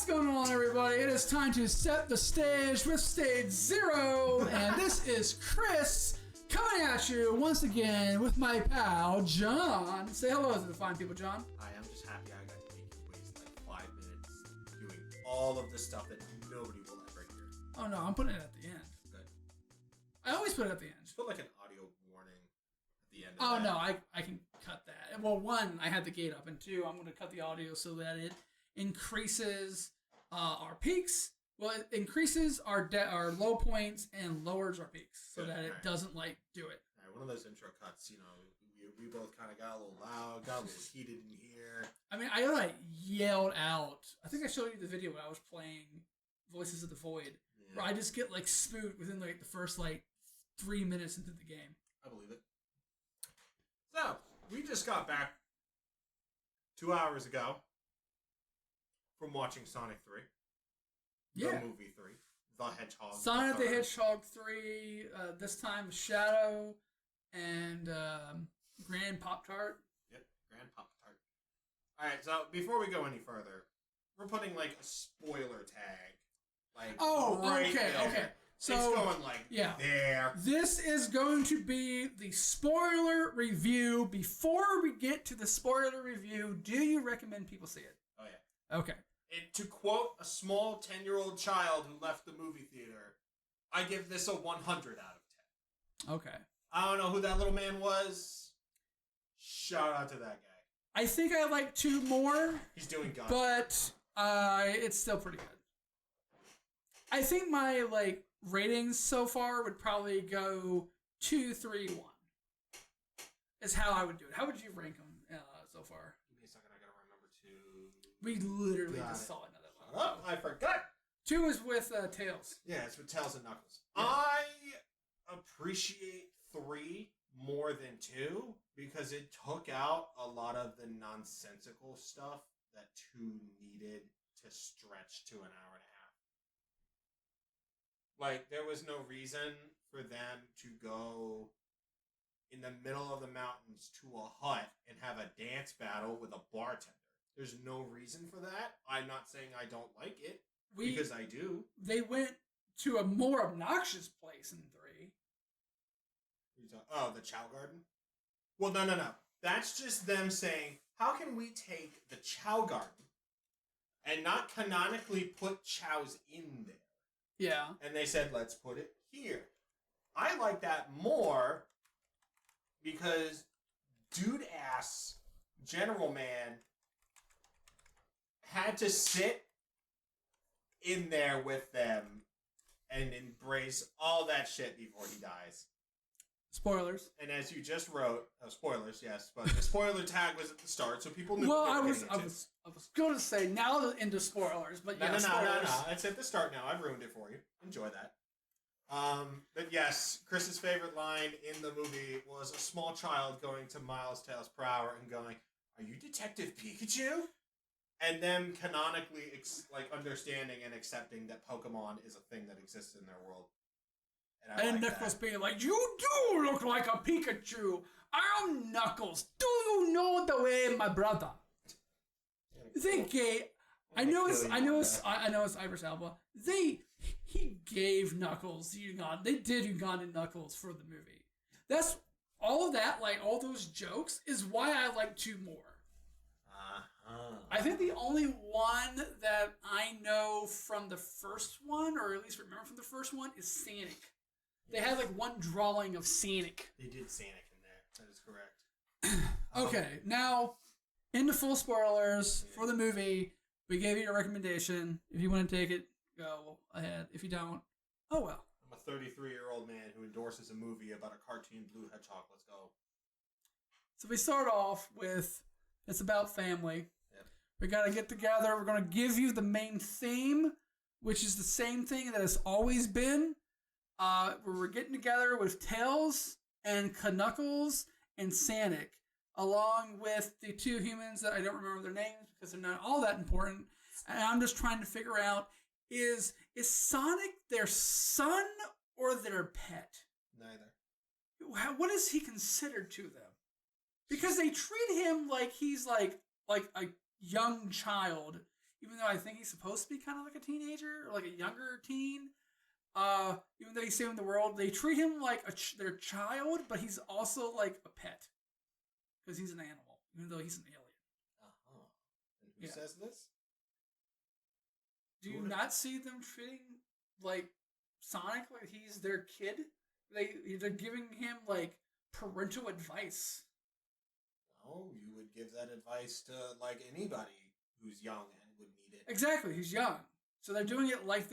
What's going on, everybody? It is time to set the stage with Stage 0, and this is Chris coming at you once again with my pal, John. Say hello to the fine people, John. Hi, I'm just happy I got to make you waste like 5 minutes doing all of the stuff that nobody will ever hear. Oh no, I'm putting it at the end. Good. I always put it at the end. Just put like an audio warning at the end of Oh that. no, I can cut that. Well, one, I had the gate up, and two, I'm going to cut the audio so that it increases our peaks. Well, it increases our low points and lowers our peaks so that it doesn't do it. All right, one of those intro cuts, we both kind of got a little loud, got a little heated in here. I mean, I yelled out. I think I showed you the video when I was playing Voices of the Void, where I just get spooked within the first 3 minutes into the game. I believe it. So, we just got back 2 hours ago from watching Sonic 3. The movie 3. The Hedgehog. Sonic the Hedgehog 3, this time Shadow and Grandpapa. Yep, Grandpapa. Alright, so before we go any further, we're putting a spoiler tag. Okay. So it's going there. This is going to be the spoiler review. Before we get to the spoiler review, do you recommend people see it? Oh, yeah. Okay. To quote a small 10-year-old child who left the movie theater, I give this a 100 out of 10. Okay. I don't know who that little man was. Shout out to that guy. I think I like 2 more. He's doing good. But it's still pretty good. I think my ratings so far would probably go 2, 3, 1. Is how I would do it. How would you rank them so far? Give me a second, I gotta remember to... We literally just saw another one. Shut up, I forgot! 2 is with Tails. Yeah, it's with Tails and Knuckles. Yeah. I appreciate 3 more than 2 because it took out a lot of the nonsensical stuff that 2 needed to stretch to an hour and a half. There was no reason for them to go in the middle of the mountains to a hut and have a dance battle with a bartender. There's no reason for that. I'm not saying I don't like it, because I do. They went to a more obnoxious place in 3. Oh, the Chao Garden? Well, no. That's just them saying, how can we take the Chao Garden and not canonically put Chaos in there? Yeah. And they said, let's put it here. I like that more because dude-ass General Man had to sit in there with them and embrace all that shit before he dies. Spoilers. And as you just wrote, spoilers, yes, but the spoiler tag was at the start, so people knew. Well, I was going to say now into spoilers, but no. Spoilers. It's at the start now. I've ruined it for you. Enjoy that. But yes, Chris's favorite line in the movie was a small child going to miles per hour and going, "Are you Detective Pikachu?" And them canonically understanding and accepting that Pokemon is a thing that exists in their world. And Knuckles being like, "You do look like a Pikachu. I'm Knuckles. Do you know the way, my brother?" They gave. I know it's Idris Elba. He gave Knuckles Ugandan. They did Ugandan Knuckles for the movie. That's all of that. All those jokes is why I like 2 more. I think the only one that I know from the first one, or at least remember from the first one, is Sanik. They had one drawing of Sanik. They did Sanik in there. That is correct. Okay, now into full spoilers for the movie. We gave you a recommendation. If you want to take it, go ahead. If you don't, oh well. I'm a 33-year-old man who endorses a movie about a cartoon blue hedgehog. Let's go. So we start off with, it's about family. Yep. We got to get together. We're going to give you the main theme, which is the same thing that has always been. Where we're getting together with Tails and Knuckles and Sanik, along with the 2 humans that I don't remember their names because they're not all that important. And I'm just trying to figure out, is Sonic their son or their pet? Neither. What is he considered to them? Because they treat him like he's like a young child, even though I think he's supposed to be kind of like a teenager or like a younger teen. Even though he's saving the world, they treat him like their child, but he's also like a pet because he's an animal, even though he's an alien. And who says this? Do you not see them treating like Sonic like he's their kid? They're giving him like parental advice. No, you would give that advice to like anybody who's young and would need it. Exactly, he's young, so they're doing it like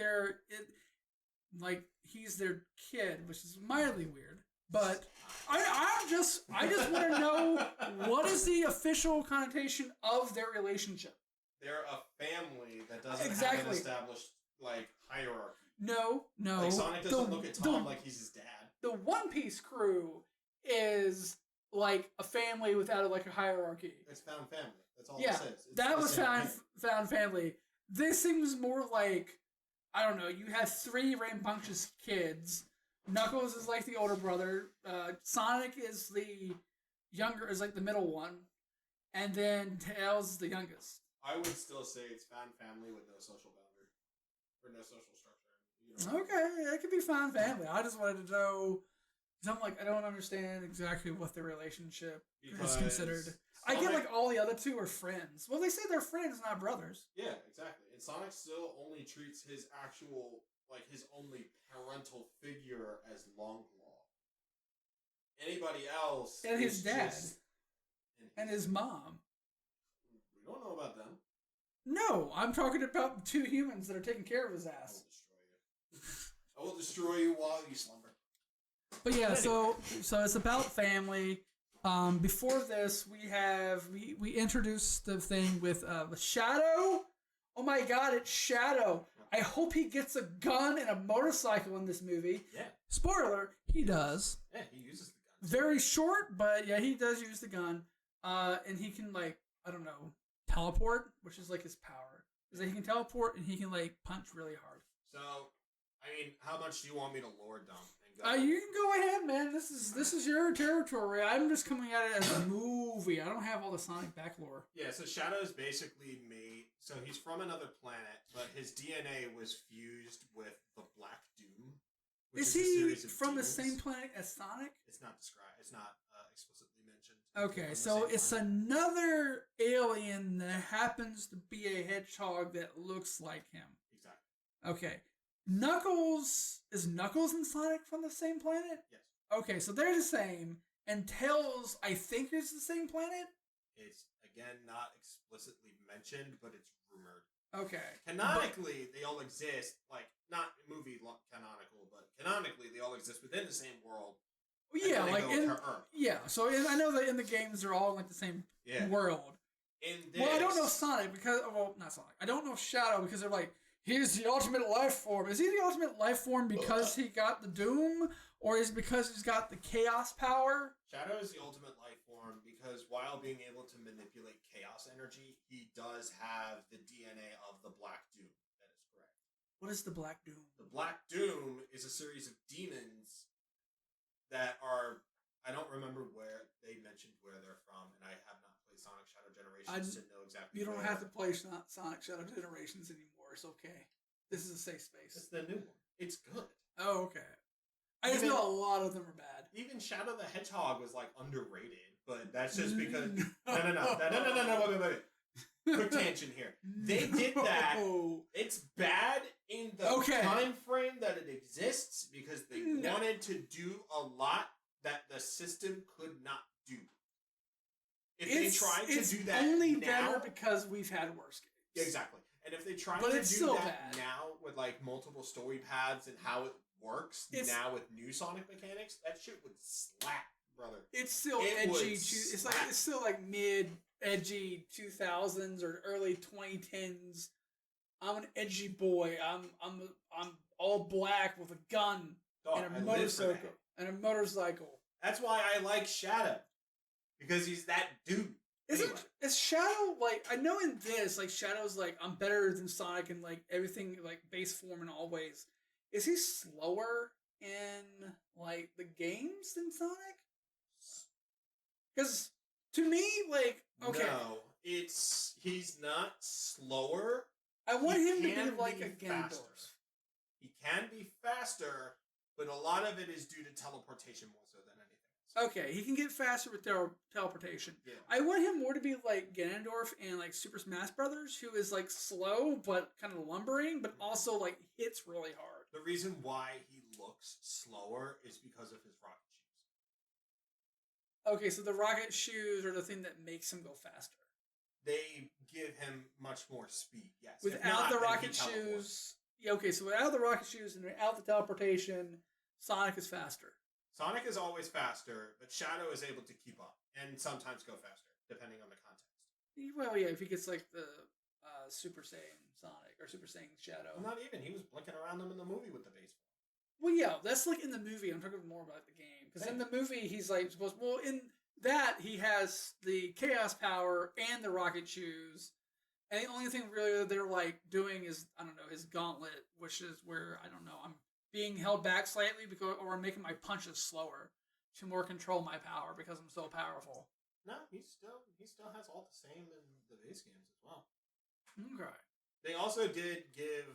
like he's their kid, which is mildly weird. But I just want to know what is the official connotation of their relationship. They're a family that doesn't have an established like hierarchy. No. Like Sonic doesn't look at Tom like he's his dad. The One Piece crew is like a family without like a hierarchy. It's found family. That's all it says. That was found family. This seems more like, I don't know, you have three rambunctious kids. Knuckles is like the older brother. Sonic is like the middle one. And then Tails is the youngest. I would still say it's found family with no social boundary. Or no social structure. Okay, it could be found family. I just wanted to know. Because I'm like, I don't understand exactly what the relationship is considered. I get like all the other two are friends. Well, they say they're friends, not brothers. Yeah, exactly. And Sonic still only treats his his only parental figure as Longclaw. Anybody else and his dad. And his mom. We don't know about them. No, I'm talking about two humans that are taking care of his ass. I will destroy you while you slumber. But yeah, so it's about family. Before this, we introduced the thing with Shadow. Oh my God, it's Shadow. I hope he gets a gun and a motorcycle in this movie. Yeah. Spoiler, he does. Yeah, he uses the gun. Very short, but yeah, he does use the gun. And he can teleport, which is like his power. Is that he can teleport and he can like punch really hard. So, I mean, how much do you want me to lore dump? You can go ahead, man. This is your territory. I'm just coming at it as a movie. I don't have all the Sonic back lore. Yeah, so Shadow's basically made. So he's from another planet, but his DNA was fused with the Black Doom. Is he from the same planet as Sonic? It's not described. It's not explicitly mentioned. Okay, so it's another alien that happens to be a hedgehog that looks like him. Exactly. Okay. Is Knuckles and Sonic from the same planet? Yes. Okay, so they're the same. And Tails, I think, is the same planet? It's, again, not explicitly mentioned, but it's rumored. Okay. Canonically, they all exist, like, not movie canonical, but canonically, they all exist within the same world. Yeah, so I know that in the games, they're all in like the same world. Well, I don't know Sonic because, not Sonic. I don't know Shadow because they're like, he's the ultimate life form. Is he the ultimate life form because he got the Doom? Or is it because he's got the Chaos power? Shadow is the ultimate life form because while being able to manipulate Chaos energy, he does have the DNA of the Black Doom. That is correct. What is the Black Doom? The Black Doom is a series of demons that are... I don't remember where they mentioned where they're from, and I have not played Sonic Shadow Generations to know exactly. You don't have to play Sonic Shadow Generations anymore. It's okay. This is a safe space. It's the new one. It's good. Oh, okay. I just know a lot of them are bad. Even Shadow the Hedgehog was like underrated, but that's just because. No. Wait. Quick tangent here. They did that. It's bad in the time frame that it exists because they wanted to do a lot that the system could not do. If they tried to do that only now, better because we've had worse games. Exactly. And if they tried to do that now with like multiple story paths and how it works now with new Sonic mechanics, that shit would slap, brother. It's still edgy. It's still like mid edgy 2000s or early 2010s. I'm an edgy boy. I'm all black with a gun and a motorcycle. That's why I like Shadow. Because he's that dude. Is Shadow, like, I know in this, like, Shadow's like, I'm better than Sonic and, like, everything, like, base form in all ways. Is he slower in, like, the games than Sonic? Because, to me, like, okay. No, he's not slower. I want him to be like a Ganondorf. Faster. He can be faster, but a lot of it is due to teleportation more so than anything else. Okay, he can get faster with teleportation. Yeah. I want him more to be like Ganondorf and like Super Smash Brothers, who is like slow but kind of lumbering, but also like hits really hard. The reason why he looks slower is because of his rocket shoes. Okay, so the rocket shoes are the thing that makes him go faster. They give him much more speed, yes. Without the rocket shoes... Yeah, okay, so without the rocket shoes and without the teleportation, Sonic is faster. Sonic is always faster, but Shadow is able to keep up, and sometimes go faster, depending on the context. Well, yeah, if he gets like the Super Saiyan Sonic or Super Saiyan Shadow. Well, not even. He was blinking around them in the movie with the baseball. Well, yeah, that's like in the movie. I'm talking more about the game. Because in the movie, he's like supposed... Well, in that, he has the Chaos Power and the rocket shoes. And the only thing really they're like doing is, I don't know, his gauntlet, which is where, I don't know, I'm being held back slightly or I'm making my punches slower to more control my power because I'm so powerful. No, he still has all the same in the base games as well. Okay. They also did give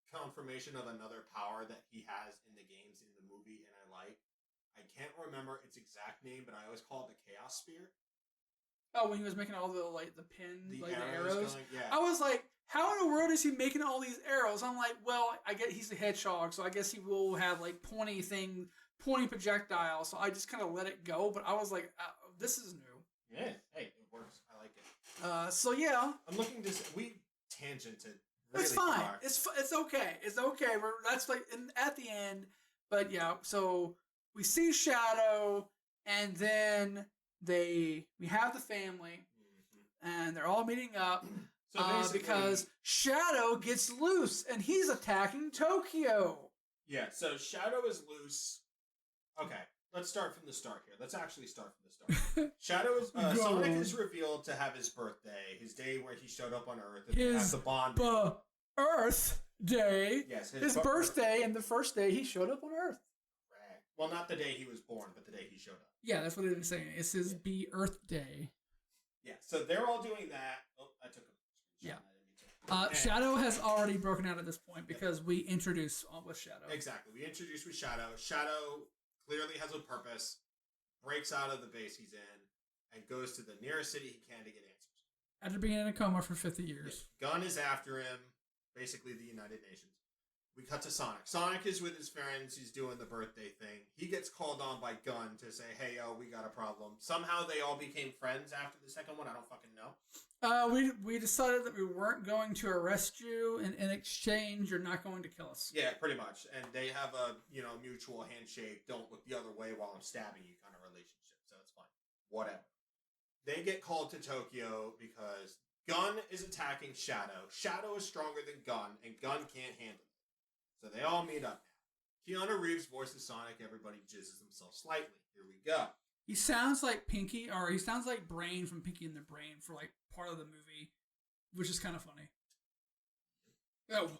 confirmation of another power that he has in the games in the movie, and I can't remember its exact name, but I always call it the Chaos Spear. Oh, when he was making all the like the pin, the arrows. Yeah. I was like, how in the world is he making all these arrows? I'm like, well, I get he's a hedgehog, so I guess he will have like pointy projectiles. So I just kind of let it go. But I was like, this is new. Yeah. Hey, it works. I like it. So yeah. I'm looking to. We tangented. Really it's fine. far. It's okay. It's okay. That's like at the end. But yeah, so we see Shadow, and then we have the family, and they're all meeting up because Shadow gets loose, and he's attacking Tokyo. Yeah, so Shadow is loose. Okay, let's start from the start here. Let's actually start from the start. Shadow is Sonic is revealed to have his birthday, his day where he showed up on Earth, and has the bond. Earth Day. Yes, his birthday, and the first day he showed up on Earth. Right. Well, not the day he was born, but the day he showed up. Yeah, that's what they were saying. It's his Earth Day. Yeah, so they're all doing that. Oh, I took a screenshot. Yeah. Shadow has already broken out at this point because we introduced with Shadow. Exactly. We introduced with Shadow. Shadow clearly has a purpose, breaks out of the base he's in, and goes to the nearest city he can to get answers. After being in a coma for 50 years. Yeah. Gun is after him, basically the United Nations. We cut to Sonic. Sonic is with his friends. He's doing the birthday thing. He gets called on by Gun to say, hey, yo, we got a problem. Somehow they all became friends after the second one. I don't fucking know. We decided that we weren't going to arrest you, and in exchange, you're not going to kill us. Yeah, pretty much. And they have a, mutual handshake, don't look the other way while I'm stabbing you kind of relationship. So it's fine. Whatever. They get called to Tokyo because Gun is attacking Shadow. Shadow is stronger than Gun, and Gun can't handle it. So they all meet up now. Keanu Reeves voices Sonic. Everybody jizzes themselves slightly. Here we go. He sounds like Pinky, or he sounds like Brain from Pinky and the Brain for like part of the movie, which is kind of funny. Oh,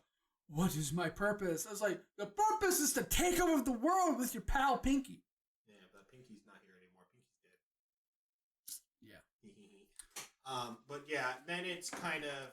what is my purpose? I was like, the purpose is to take over the world with your pal Pinky. Yeah, but Pinky's not here anymore. Pinky's dead. Yeah. But yeah, then it's kind of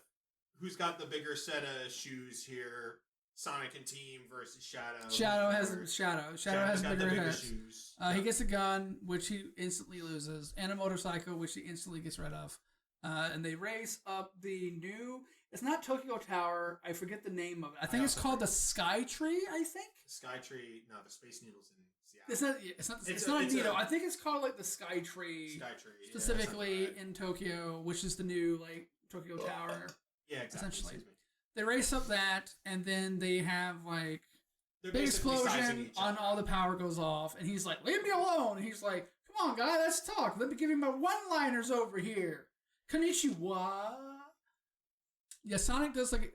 who's got the bigger set of shoes here. Sonic and Team versus Shadow. Shadow has bigger head. Shoes. He gets a gun, which he instantly loses, and a motorcycle, which he instantly gets rid of. And they race up the new... It's not Tokyo Tower. I forget the name of it. I think it's called the Sky Tree, I think? Sky Tree. No, the Space Needle's in Seattle. It's not a needle. I think it's called like the Sky Tree. Sky Tree. Specifically in Tokyo, which is the new like Tokyo Tower. Yeah, exactly. Essentially. They race up that, and then they have, like, big explosion on all the power goes off, and he's like, leave me alone! And he's like, come on, guy, let's talk. Let me give you my one-liners over here. Konnichiwa. Yeah, Sonic does, like...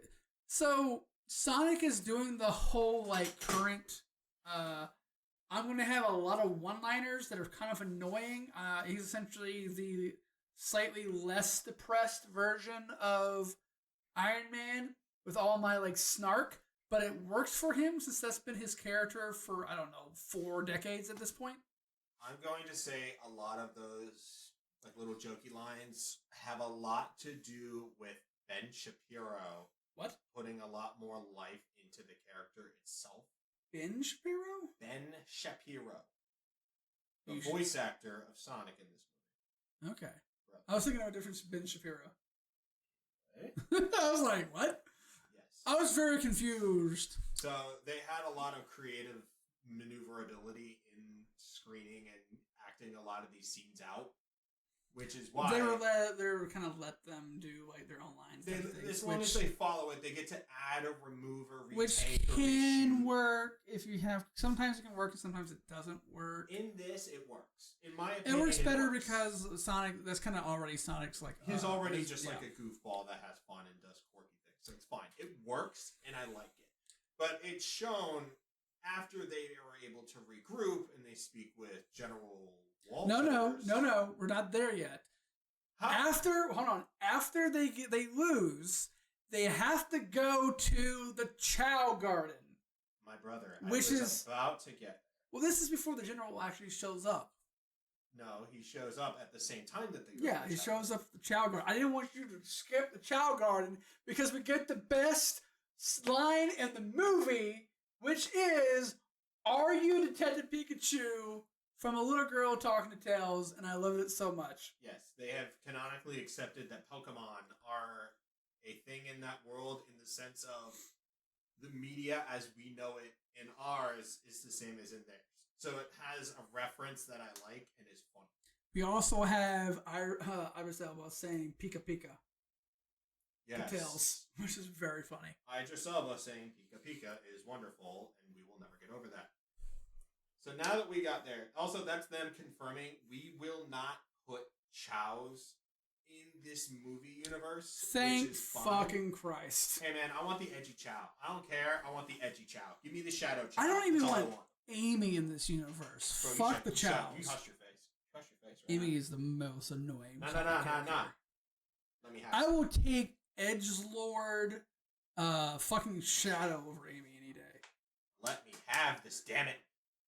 So, Sonic is doing the whole, like, current... I'm going to have a lot of one-liners that are kind of annoying. He's essentially the slightly less depressed version of Iron Man, with all my, like, snark, but it works for him since that's been his character for, I don't know, 4 decades at this point. I'm going to say a lot of those, like, little jokey lines have a lot to do with Ben Shapiro What? putting a lot more life into the character itself. Ben Shapiro? Ben Shapiro. The voice actor of Sonic in this movie. Okay. Bro. I was thinking of a different Ben Shapiro. Okay. I was like, what? Yes. I was very confused. So they had a lot of creative maneuverability in screening and acting a lot of these scenes out, which is why they were kind of let them do like their own lines. As long as they follow it, they get to add or remove or retake which can work if you have. Sometimes it can work, and sometimes it doesn't work. In this, it works. In my opinion, it works better because Sonic. That's kind of already Sonic's like. He's already just like a goofball that has fun and does quirky things, so it's fine. It works, and I like it. But it's shown after they are able to regroup and they speak with General Walters. No, we're not there yet. How? After they lose, they have to go to the Chao Garden. My brother, which is about to get. Well, this is before the general actually shows up. No, he shows up at the same time that they. Yeah, he shows up at the Chao Garden. I didn't want you to skip the Chao Garden because we get the best line in the movie, which is, "Are you Detective Pikachu?" from a little girl talking to Tails, and I loved it so much. Yes, they have canonically accepted that Pokemon are a thing in that world in the sense of the media as we know it in ours is the same as in theirs. So it has a reference that I like and is funny. We also have Idris Elba saying Pika Pika. Yes. To Tails, which is very funny. Idris Elba saying Pika Pika is wonderful, and we will never get over that. So now that we got there, also that's them confirming we will not put Chaos in this movie universe. Thank fucking Christ. Hey man, I want the edgy Chao. I don't care. I want the edgy Chao. Give me the Shadow Chao. I don't even want Amy in this universe. Bro, fuck the Chaos. You hush your face. Hush your face. Right Amy now. Is the most annoying. No. Let me have I will take Edgelord, fucking Shadow over Amy any day. Let me have this, damn it.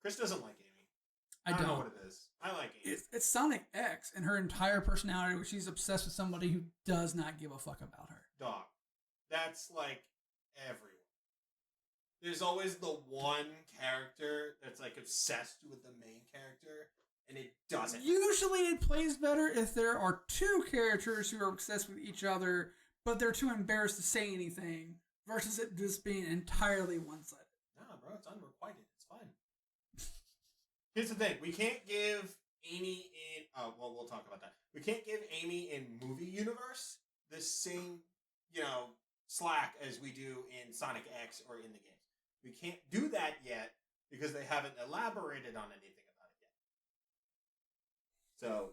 Chris doesn't like Amy. I don't know what it is. I like Amy. It's Sonic X and her entire personality, where she's obsessed with somebody who does not give a fuck about her. Dog. That's like everyone. There's always the one character that's like obsessed with the main character, and it doesn't. Usually it plays better if there are two characters who are obsessed with each other, but they're too embarrassed to say anything, versus it just being entirely one-sided. Nah, bro, it's unrequited. It's fine. Here's the thing. We can't give Amy in... well, we'll talk about that. We can't give Amy in movie universe the same, slack as we do in Sonic X or in the games. We can't do that yet because they haven't elaborated on anything about it yet. So,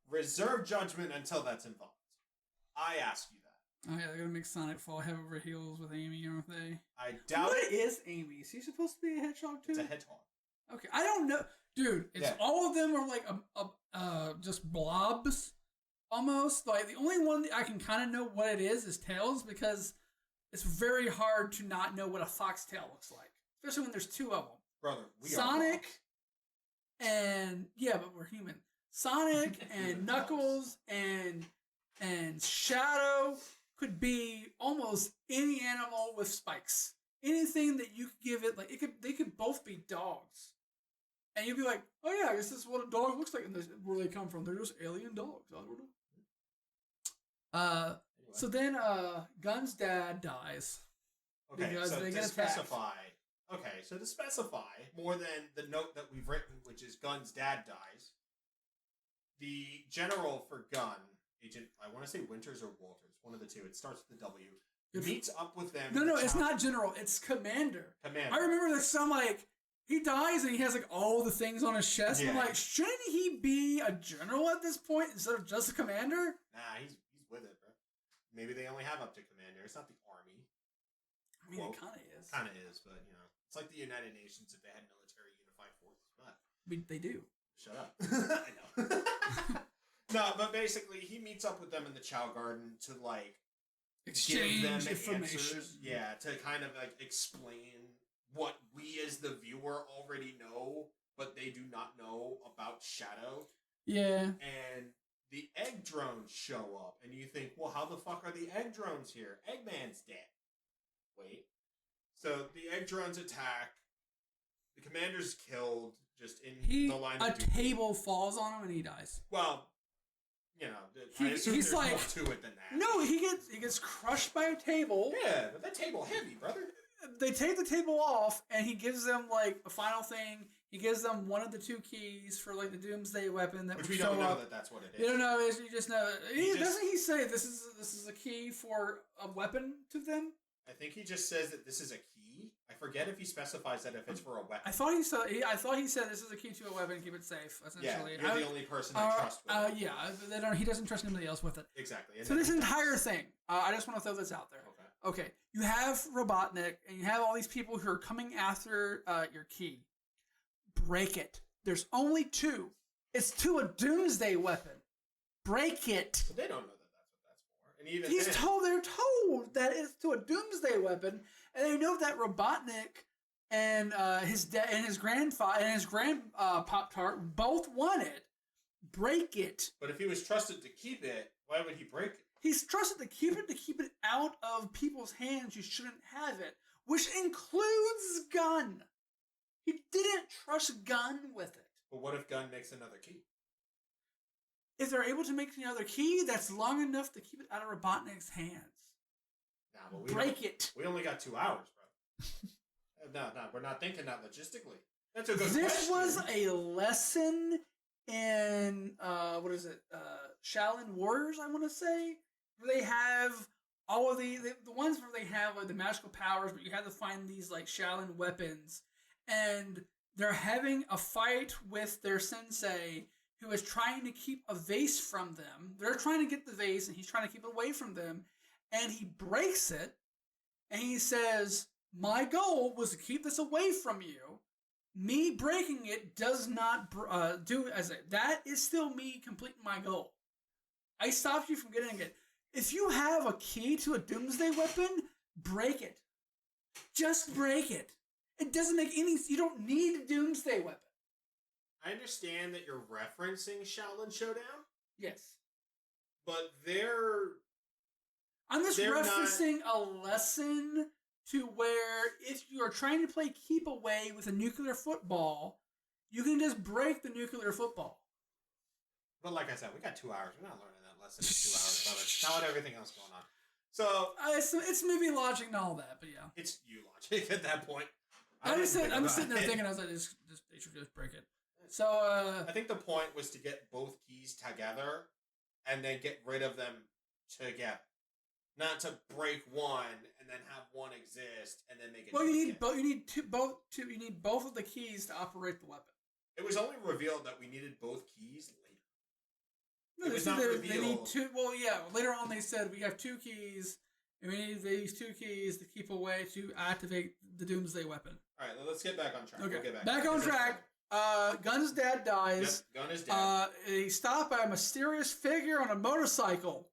reserve judgment until that's involved. I ask you that. Oh yeah, they're gonna make Sonic fall head over heels with Amy, aren't they? I doubt it. What is Amy? Is she supposed to be a hedgehog too? It's a hedgehog. Okay, I don't know, dude. It's all of them are like just blobs, almost. Like the only one that I can kind of know what it is Tails, because it's very hard to not know what a foxtail looks like, especially when there's two of them. Brother, Sonic and but we're human. Sonic and Knuckles and Shadow could be almost any animal with spikes. Anything that you could give it, they could both be dogs. And you'd be like, oh yeah, I guess this is what a dog looks like, and where they come from. They're just alien dogs. I don't know. Anyway. So then Gun's dad dies. Okay, so to specify. Okay, so to specify more than the note that we've written, which is Gun's dad dies, the general for Gun, Agent, I want to say Winters or Walters, one of the two. It starts with the W. Meets up with them. No, it's not general. It's commander. I remember there's some he dies and he has all the things on his chest. Yeah. And I'm like, shouldn't he be a general at this point instead of just a commander? Nah, he's with it, bro. Maybe they only have up to commander. It's not the army. I mean, it kind of is. Kind of is, but it's like the United Nations if they had military unified forces. But they do. Shut up. I know. No, but basically he meets up with them in the Chao Garden to exchange give them information. Answers. Yeah, to kind of explain what we as the viewer already know, but they do not know about Shadow. Yeah. And the egg drones show up, and you think, well, how the fuck are the egg drones here? Eggman's dead. Wait. So the egg drones attack. The commander's killed just in the line of duty. A table falls on him and he dies. Well, you know, I assume there's more to it than that. No, he gets crushed by a table. Yeah, but that table heavy, brother. They take the table off, and he gives them, like, a final thing. He gives them one of the 2 keys for, like, the Doomsday weapon that Which would we don't show know up. that that's what it is. You don't know. You just know. Doesn't he say this is a key for a weapon to them? I think he just says that this is a key. I forget if he specifies that if it's for a weapon. I thought he said this is a key to a weapon. Keep it safe. Essentially, yeah, you're the only person I trust with it. Yeah, he doesn't trust anybody else with it. Exactly. And so this entire thing, I just want to throw this out there. Okay. You have Robotnik, and you have all these people who are coming after your key. Break it. There's only 2. It's to a Doomsday weapon. Break it. But they don't know that that's what that's for. And even they're told that it's to a Doomsday weapon, and they know that Robotnik and his grandfather and his Pop-Tart both want it. Break it. But if he was trusted to keep it, why would he break it? He's trusted to keep it out of people's hands who shouldn't have it, which includes Gunn. He didn't trust Gunn with it. But what if Gunn makes another key? If they're able to make another key, that's long enough to keep it out of Robotnik's hands. Nah, break it. We only got 2 hours, bro. No, we're not thinking that logistically. That's a good question. This was a lesson in, Shaolin Warriors, I want to say. Where they have all of the ones where they have like the magical powers, but you have to find these like Shaolin weapons. And they're having a fight with their sensei who is trying to keep a vase from them. They're trying to get the vase and he's trying to keep it away from them. And he breaks it and he says, my goal was to keep this away from you. Me breaking it does not do as it. That is still me completing my goal. I stopped you from getting it. If you have a key to a Doomsday weapon, break it. Just break it. It doesn't make any... You don't need a Doomsday weapon. I understand that you're referencing Shaolin Showdown. Yes. But I'm just referencing a lesson to where if you are trying to play keep away with a nuclear football, you can just break the nuclear football. But like I said, we got 2 hours. We're not learning that lesson in 2 hours, brother. Not with everything else going on. So it's movie logic and all that, but yeah. It's you logic at that point. I'm just sitting there thinking, I was like, they should just break it. So I think the point was to get both keys together and then get rid of them together. Not to break one and then have one exist and then make it. Well, you need both. You need both of the keys to operate the weapon. It was only revealed that we needed both keys later. No, it was not revealed. They need 2. Well, yeah. Later on, they said we have 2 keys, and we need these 2 keys to keep away to activate the Doomsday weapon. All right, let's get back on track. Okay, we'll get back on track. Gunn's dad dies. Yep, Gunn is dead. He's stopped by a mysterious figure on a motorcycle.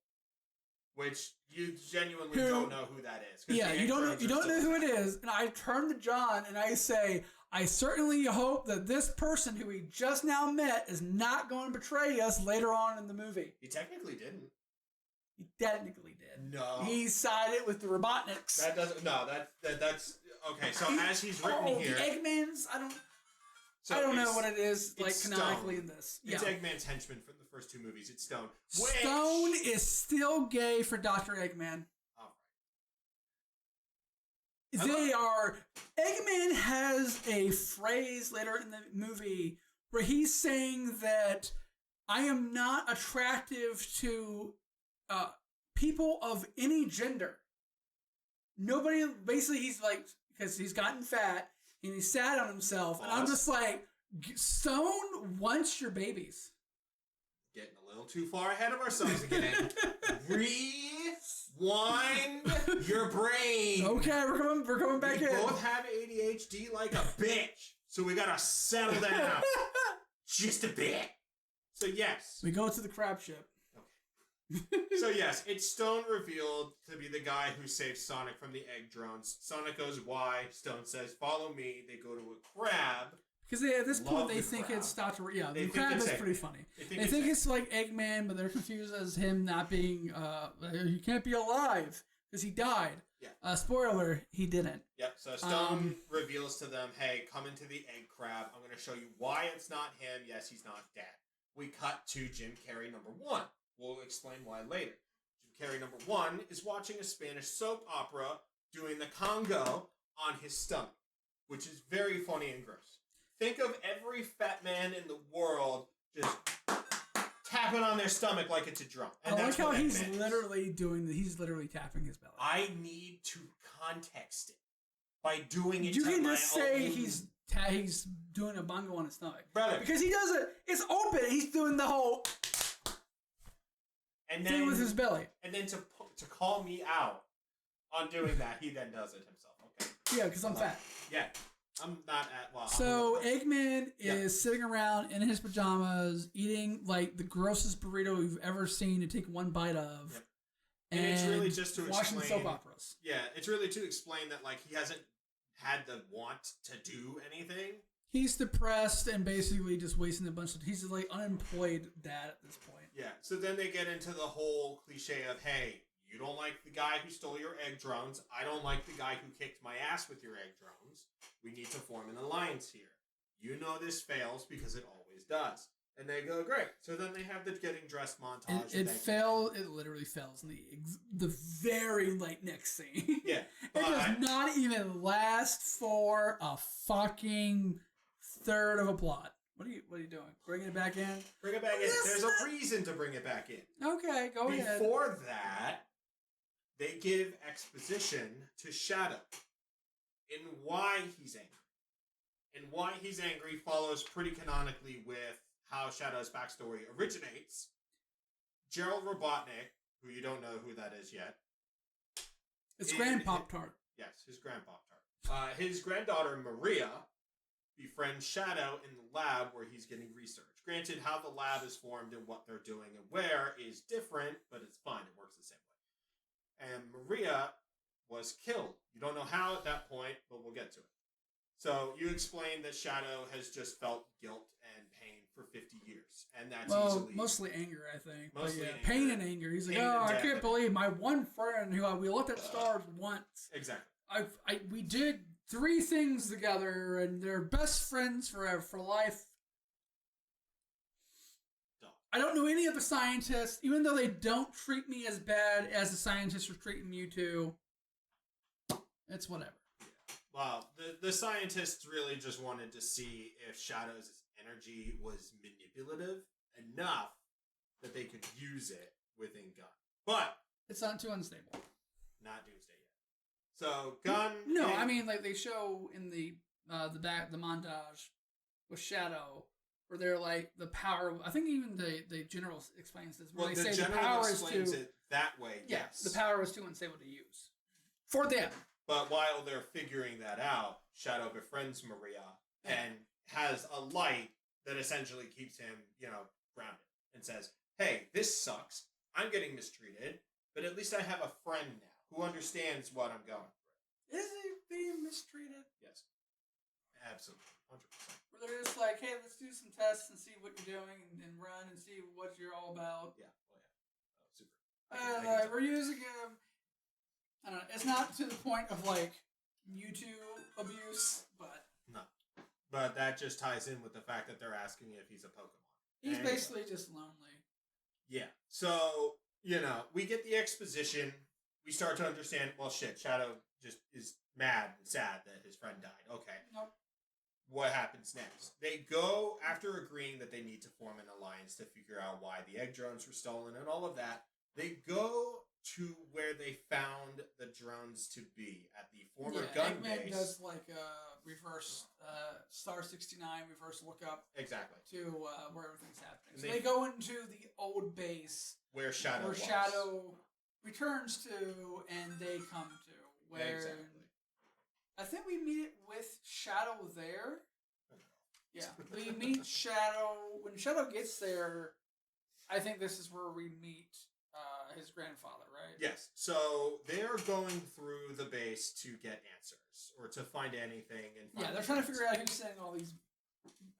Which you genuinely don't know who that is. Yeah, you don't know who it is. And I turn to John and I say, I certainly hope that this person who we just now met is not going to betray us later on in the movie. He technically didn't. He technically did. No. He sided with the Robotniks. That doesn't. No, that's okay. So as he's written here, the Eggmans. I don't know what it is like canonically in this. It's Eggman's henchman from the first 2 movies. It's Stone. Stone is still gay for Dr. Eggman. All right. They are. Eggman has a phrase later in the movie where he's saying that I am not attractive to people of any gender. Nobody. Basically, he's like because he's gotten fat. And he's sad on himself. And I'm just like, Stone wants your babies. Getting a little too far ahead of ourselves again. Rewind your brain. Okay, we're coming back in. We both have ADHD like a bitch. So we gotta settle down. Just a bit. So yes. We go to the crab ship. So yes, it's Stone revealed to be the guy who saved Sonic from the egg drones. Sonic goes, why? Stone says, follow me. They go to a crab. Because at this point, they the think crab. it's Dr. Yeah, They the think crab it's is Eggman. pretty funny. They think it's like Eggman, but they're confused as him not being, he can't be alive because he died. Yeah. Spoiler, he didn't. Yep, so Stone reveals to them, hey, come into the egg crab. I'm going to show you why it's not him. Yes, he's not dead. We cut to Jim Carrey number 1. We'll explain why later. Jim Carrey number 1 is watching a Spanish soap opera doing the Congo on his stomach, which is very funny and gross. Think of every fat man in the world just tapping on their stomach like it's a drum. And I like how he's Eggman literally he's literally tapping his belly. I need to context it by doing it. You can just say he's doing a bongo on his stomach, brother, because he does it. It's open. He's doing the whole thing with his belly. And then to call me out on doing that, he then does it himself. Okay. Yeah, because I'm fat. Yeah, I'm not at. Well, so Eggman is sitting around in his pajamas, eating like the grossest burrito you've ever seen to take one bite of. Yep. And it's really just to watching explain, soap operas. Yeah, it's really to explain that like he hasn't had the want to do anything. He's depressed and basically just wasting a bunch of. He's like unemployed dad at this point. Yeah. So then they get into the whole cliche of, hey, you don't like the guy who stole your egg drones. I don't like the guy who kicked my ass with your egg drones. We need to form an alliance here. You know this fails because it always does. And they go, great. So then they have the getting dressed montage. It literally fails in the very next scene. Yeah. It does not even last for a fucking third of a plot. What are you doing? Bringing it back in? Bring it back in. There's a reason to bring it back in. Okay, go ahead. Before that, they give exposition to Shadow in why he's angry. And why he's angry follows pretty canonically with how Shadow's backstory originates. Gerald Robotnik, who you don't know who that is yet. It's Grandpapa. Yes, his Grandpapa. His granddaughter, Maria, befriends Shadow in the lab where he's getting research. Granted, how the lab is formed and what they're doing and where is different, but it's fine. It works the same way. And Maria was killed. You don't know how at that point, but we'll get to it. So you explained that Shadow has just felt guilt and pain for 50 years. And that's easily... mostly anger, I think. Mostly anger. Pain and anger. He's like, I can't believe my one friend who we looked at stars once. Exactly. We did 3 things together, and they're best friends forever, for life. I don't know any of the scientists, even though they don't treat me as bad as the scientists are treating you two. It's whatever. Well, the scientists really just wanted to see if Shadow's energy was manipulative enough that they could use it within Gunn. But it's not too unstable. Not Doomsday yet. So Gunn. No, I mean they show in the montage with Shadow where they're like the power. I think even the general explains this. Where they say the power explains it that way. Yeah, yes, the power is too unstable to use for them. But while they're figuring that out, Shadow befriends Maria and has a light that essentially keeps him, grounded. And says, hey, this sucks. I'm getting mistreated, but at least I have a friend now who understands what I'm going through. Is he being mistreated? Yes. Absolutely. 100%. Where they're just like, hey, let's do some tests and see what you're doing and run and see what you're all about. Yeah. Oh, yeah. Oh, super. We're using him. I don't know. It's not to the point of YouTube abuse, but no. But that just ties in with the fact that they're asking if he's a Pokemon. He's basically just lonely. Yeah. So we get the exposition. We start to understand. Well, shit. Shadow just is mad and sad that his friend died. Okay. Nope. What happens next? They go after agreeing that they need to form an alliance to figure out why the egg drones were stolen and all of that. They go to where they found the drones to be at the former gun Eggman base. does a reverse star 69 reverse lookup. Exactly. To where everything's happening. So they go into the old base where Shadow returns to, and they come to where exactly. I think we meet it with Shadow there. Yeah, we meet Shadow when Shadow gets there. I think this is where we meet his grandfather, right? Yes. So they're going through the base to get answers or to find anything. And they're trying to figure out who's sending all these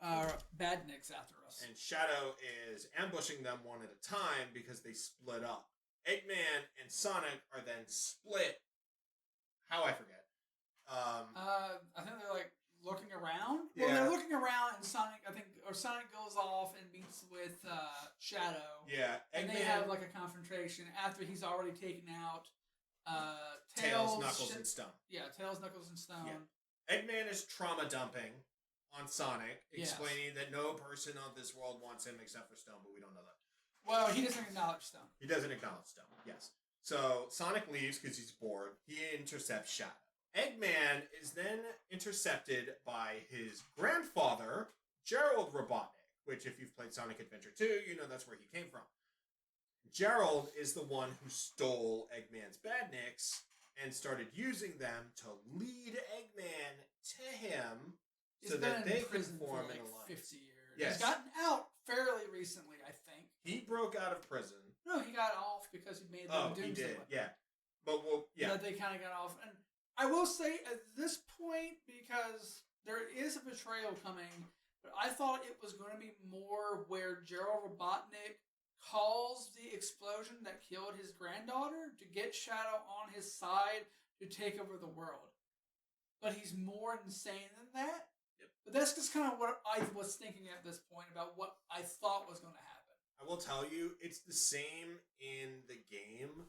badniks after us. And Shadow is ambushing them one at a time because they split up. Eggman and Sonic are then split. How I forget. I think they're like looking around. Yeah. Well, they're looking around, and Sonic goes off and meets with Shadow. Yeah, Eggman, and they have like a confrontation after he's already taken out Tails, Knuckles, and Stone. Yeah, Tails, Knuckles, and Stone. Yeah. Eggman is trauma dumping on Sonic, explaining that no person on this world wants him except for Stone, but we don't know that. Well, he doesn't acknowledge Stone. He doesn't acknowledge Stone, yes. So Sonic leaves because he's bored. He intercepts Shadow. Eggman is then intercepted by his grandfather, Gerald Robotnik, which if you've played Sonic Adventure 2, you know that's where he came from. Gerald is the one who stole Eggman's badniks and started using them to lead Eggman to him so that they could form an alliance. 50 years. Yes. He's gotten out fairly recently, I think. He broke out of prison. No, he got off because he made them Doomsday. He did, weapon. yeah. But But they kind of got off. And I will say at this point, because there is a betrayal coming, but I thought it was going to be more where Gerald Robotnik caused the explosion that killed his granddaughter to get Shadow on his side to take over the world. But he's more insane than that. Yep. But that's just kind of what I was thinking at this point about what I thought was going to happen. I will tell you, it's the same in the game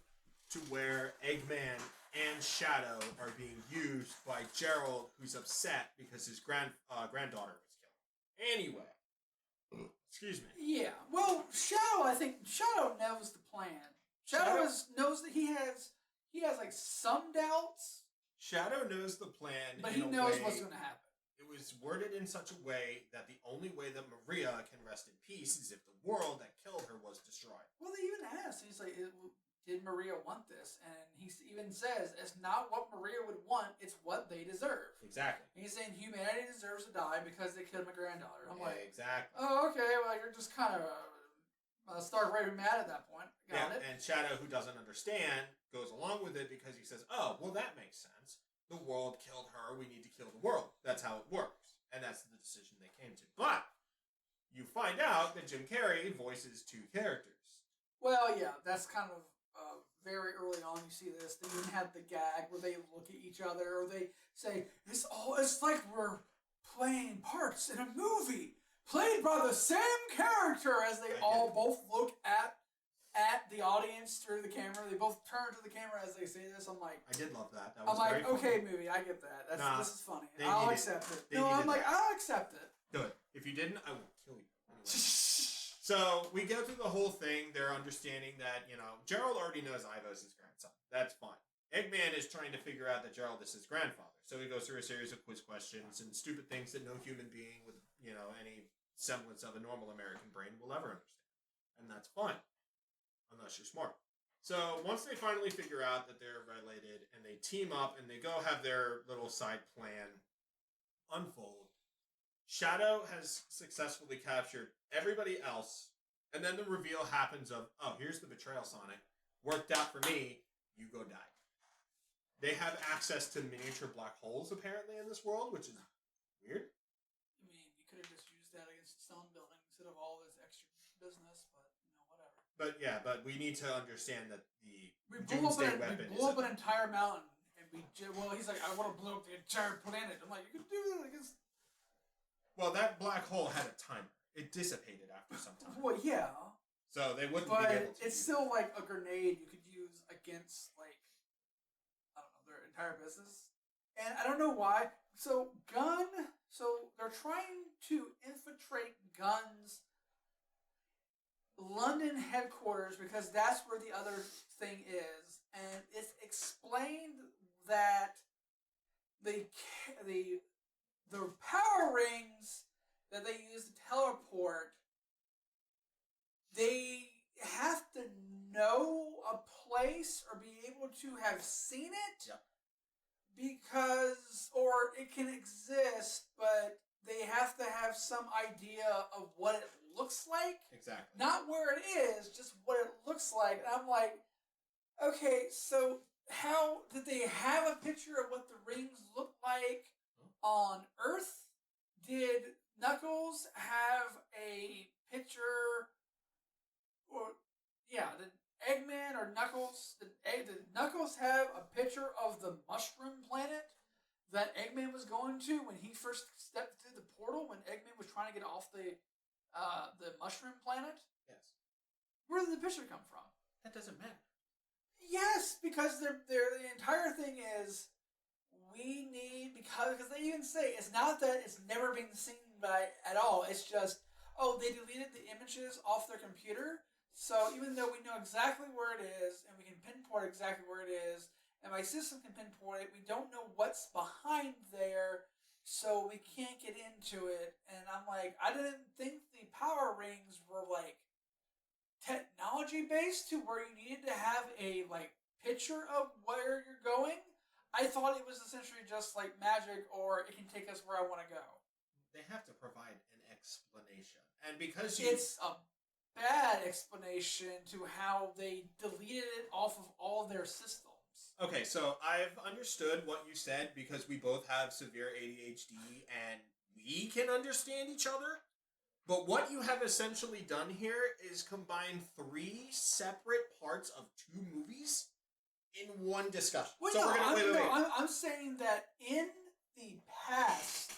to where Eggman and Shadow are being used by Gerald, who's upset because his granddaughter was killed. Anyway, excuse me. Yeah, well, I think Shadow knows the plan. Shadow knows that he has like some doubts. Shadow knows the plan, but he knows what's going to happen. It was worded in such a way that the only way that Maria can rest in peace is if the world that killed her was destroyed. Well, they even asked. He's like, did Maria want this? And he even says, it's not what Maria would want, it's what they deserve. Exactly. And he's saying humanity deserves to die because they killed my granddaughter. I'm like, exactly. Oh, okay, well, you're just kind of stark raving mad at that point. Got it. And Shadow, who doesn't understand, goes along with it because he says, oh, well, that makes sense. The world killed her, we need to kill the world. That's how it works. And that's the decision they came to. But you find out that Jim Carrey voices two characters. Well, yeah, that's kind of very early on. You see this. They even have the gag where they look at each other, or they say, it's like we're playing parts in a movie, played by the same character, as they all both look at the audience through the camera. They both turn to the camera as they say this. I'm like, I did love that. That was very funny. Okay, movie, I get that. This is funny. I'll accept it. I'll accept it. Good. If you didn't, I will kill you. Anyway. So we go through the whole thing. They're understanding that, Gerald already knows Ivo's his grandson. That's fine. Eggman is trying to figure out that Gerald is his grandfather. So he goes through a series of quiz questions and stupid things that no human being with, any semblance of a normal American brain will ever understand. And that's fine. Unless you're smart. So once they finally figure out that they're related and they team up and they go have their little side plan unfold, Shadow has successfully captured everybody else, and then the reveal happens of, oh, here's the betrayal, Sonic. Worked out for me, you go die. They have access to miniature black holes, apparently, in this world, which is weird. I mean, you could have just used that against the stone building instead of all this extra business, but, whatever. But we need to understand that the we Doomsday weapon blew up an entire mountain, and he's like, I want to blow up the entire planet. I'm like, you could do that against... Well, that black hole had a timer. It dissipated after some time. Well, yeah. So they wouldn't be able to. It's still like a grenade you could use against, like, I don't know, their entire business. And I don't know why. So they're trying to infiltrate Gun's London headquarters because that's where the other thing is. And it's explained that the power rings that they use to teleport, they have to know a place or be able to have seen it. Yep. Or it can exist, but they have to have some idea of what it looks like. Exactly. Not where it is, just what it looks like. And I'm like, okay, so how did they have a picture of what the rings look like on Earth? Did Knuckles have a picture, or the Eggman or Knuckles. The Knuckles have a picture of the mushroom planet that Eggman was going to when he first stepped through the portal. When Eggman was trying to get off the mushroom planet. Yes. Where did the picture come from? That doesn't matter. Yes, because the entire thing is we need because they even say it's not that it's never been seen by at all. It's just they deleted the images off their computer. So even though we know exactly where it is and we can pinpoint exactly where it is, and my system can pinpoint it, we don't know what's behind there, so we can't get into it. And I'm like, I didn't think the power rings were like technology based to where you needed to have a like picture of where you're going. I thought it was essentially just like magic, or it can take us where I want to go. They have to provide an explanation, and because it's a bad explanation to how they deleted it off of all their systems. Okay, so I've understood what you said because we both have severe ADHD and we can understand each other. But what you have essentially done here is combine 3 separate parts of 2 movies in one discussion. Wait, so no, we're gonna wait. I'm saying that in the past,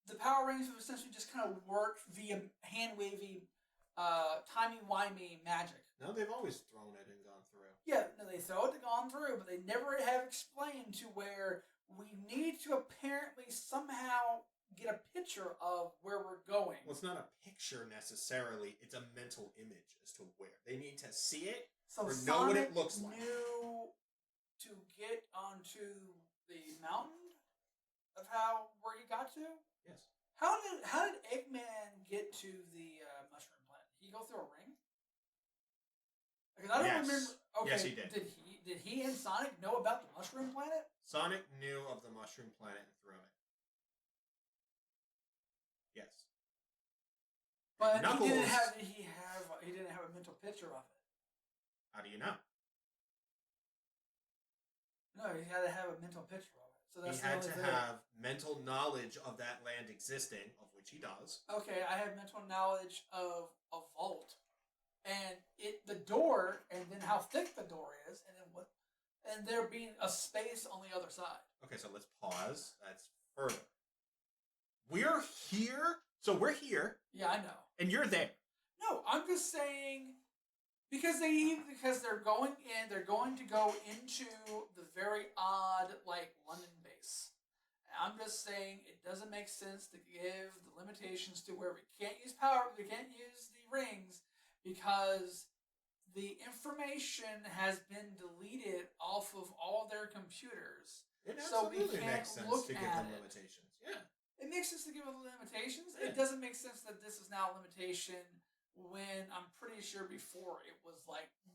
the Power Rangers have essentially just kind of worked via hand-wavy, timey-wimey magic. No, they've always thrown it and gone through. Yeah, no, they throw it and gone through, but they never have explained to where we need to apparently somehow get a picture of where we're going. Well, it's not a picture necessarily. It's a mental image as to where. They need to see it or know what it looks like. Knew to get onto the mountain of where he got to? Yes. How did Eggman get to the mushroom planet? Did he go through a ring? Because I don't remember. Okay, yes, he did. Did he and Sonic know about the mushroom planet? Sonic knew of the mushroom planet and threw it. Yes. But Knuckles, he didn't have a mental picture of it. How do you know? No, he had to have a mental picture of it. So that's he had to have mental knowledge of that land existing, of which he does. Okay, I have mental knowledge of a vault, and the door, and then how thick the door is, and then and there being a space on the other side. Okay, so let's pause. That's further. We're here. So we're here. Yeah, I know. And you're there. No, I'm just saying because they're going in. They're going to go into the very odd London base. I'm just saying it doesn't make sense to give the limitations to where we can't use power. We can't use the rings because the information has been deleted off of all their computers. It so we can't makes sense look to give at them it. limitations. Yeah. It makes sense to give them limitations. Yeah. It doesn't make sense that this is now a limitation when I'm pretty sure before it was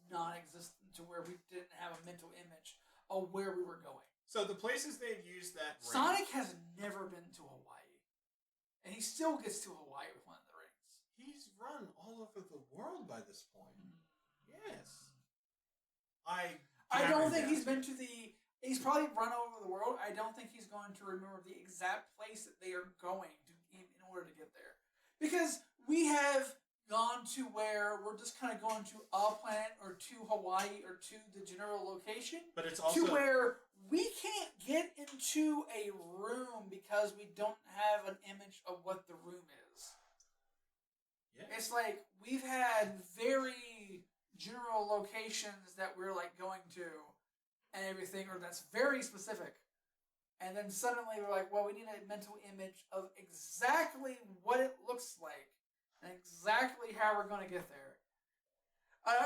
non-existent to where we didn't have a mental image of where we were going. So the places they've used that ring... Sonic has never been to Hawaii. And he still gets to Hawaii with one of the rings. He's run all over the world by this point. Yes. I don't think he's been to the... He's probably run all over the world. I don't think he's going to remember the exact place that they are going to in order to get there. Because we have gone to where we're just kind of going to a planet or to Hawaii or to the general location. But it's also... To where we can't get into a room because we don't have an image of what the room is. Yeah. It's like we've had very general locations that we're going to and everything, or that's very specific. And then suddenly we're like, well, we need a mental image of exactly what it looks like and exactly how we're going to get there.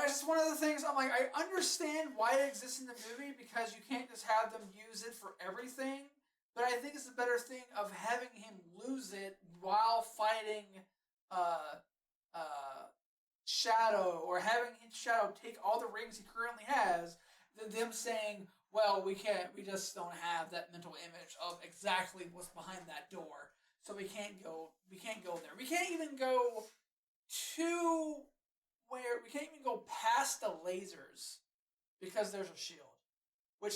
It's just one of the things I'm like, I understand why it exists in the movie because you can't just have them use it for everything. But I think it's a better thing of having him lose it while fighting Shadow, or having Shadow take all the rings he currently has, than them saying, well, we just don't have that mental image of exactly what's behind that door. So we can't go there. We can't even go we can't even go past the lasers because there's a shield, which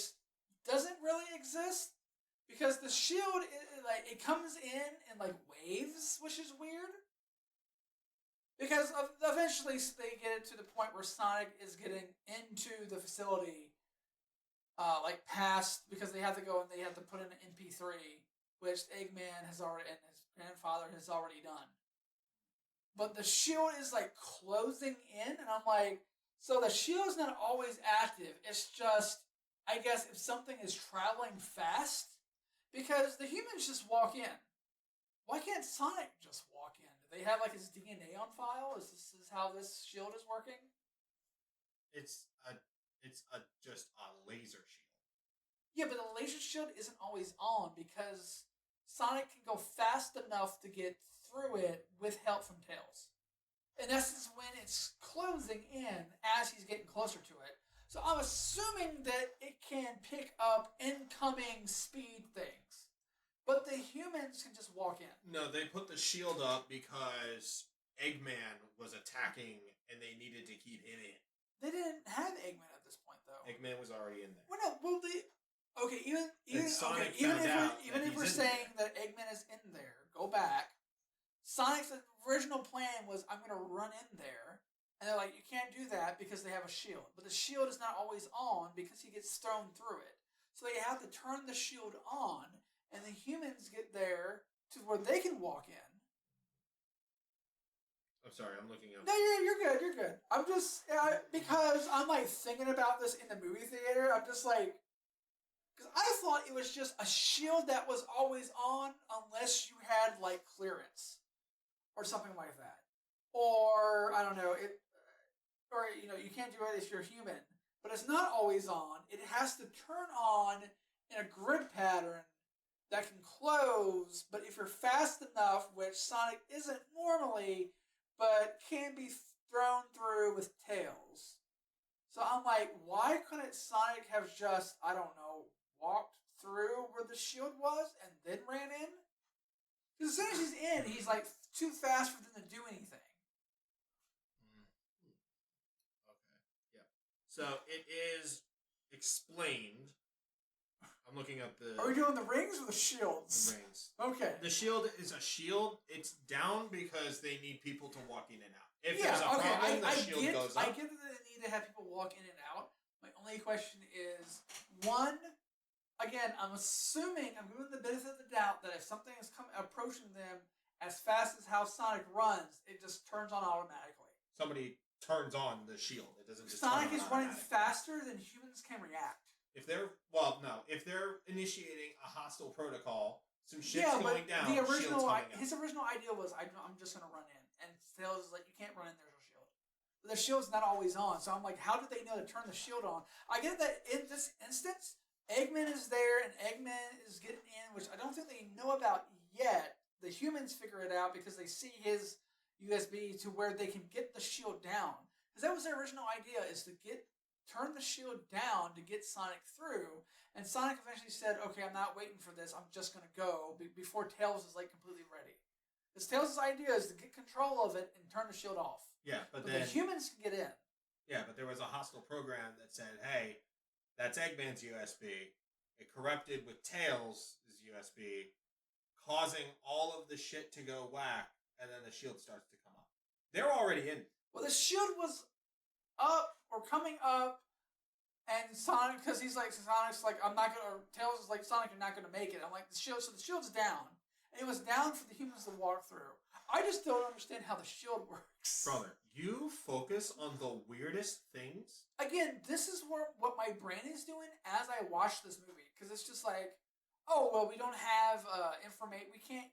doesn't really exist. Because the shield, it comes in like waves, which is weird. Because eventually they get it to the point where Sonic is getting into the facility, past, because they have to go and they have to put in an MP3, which Eggman has already, and his grandfather has already done. But the shield is closing in, and I'm like, so the shield's not always active. It's just, I guess, if something is traveling fast, because the humans just walk in. Why can't Sonic just walk in? Do they have his DNA on file? Is this how this shield is working? It's just a laser shield. Yeah, but the laser shield isn't always on because Sonic can go fast enough to get through it with help from Tails. And that's when it's closing in as he's getting closer to it. So I'm assuming that it can pick up incoming speed things. But the humans can just walk in. No, they put the shield up because Eggman was attacking and they needed to keep him in. They didn't have Eggman at this point, though. Eggman was already in there. Well, no, well, okay, even if we're saying that Eggman is in there, go back. Sonic's original plan was, I'm going to run in there. And they're like, you can't do that because they have a shield. But the shield is not always on because he gets thrown through it. So they have to turn the shield on, and the humans get there to where they can walk in. I'm sorry, I'm looking up. No, you're good. I'm just, because I'm thinking about this in the movie theater, I'm just because I thought it was just a shield that was always on unless you had clearance or something like that. Or, I don't know, you can't do it if you're human. But it's not always on. It has to turn on in a grid pattern that can close, but if you're fast enough, which Sonic isn't normally, but can be thrown through with Tails. So I'm like, why couldn't Sonic have just, I don't know, walked through where the shield was and then ran in? Because as soon as he's in, he's too fast for them to do anything. Okay, yeah. So it is explained. I'm looking up the... Are we doing the rings or the shields? The rings. Okay. The shield is a shield. It's down because they need people to walk in and out. If there's a problem, the shield goes up. I get that they need to have people walk in and out. My only question is, one, again, I'm assuming, I'm giving the benefit of the doubt that if something is approaching them as fast as how Sonic runs, it just turns on automatically. Somebody turns on the shield. It doesn't just Sonic is running faster than humans can react. If they're initiating a hostile protocol, some shit's going down. His original idea was, I'm just gonna run in, and Tails is like, you can't run in. There's no shield. But the shield's not always on, so I'm like, how did they know to turn the shield on? I get that in this instance, Eggman is there, and Eggman is getting in, which I don't think they know about yet. The humans figure it out because they see his USB to where they can get the shield down. Because that was their original idea, is to turn the shield down to get Sonic through. And Sonic eventually said, okay, I'm not waiting for this. I'm just going to go before Tails is completely ready. Because Tails' idea is to get control of it and turn the shield off. Yeah, but then the humans can get in. Yeah, but there was a hostile program that said, hey, that's Eggman's USB. It corrupted with Tails' USB, causing all of the shit to go whack, and then the shield starts to come up. They're already in. Well, the shield was up or coming up, and Sonic, because Sonic's like, I'm not gonna, or Tails is like, Sonic, you're not gonna make it. I'm like, the shield's down. And it was down for the humans to walk through. I just don't understand how the shield works. Brother, you focus on the weirdest things. Again, this is what my brain is doing as I watch this movie. Because it's just like, oh, well, we don't have information,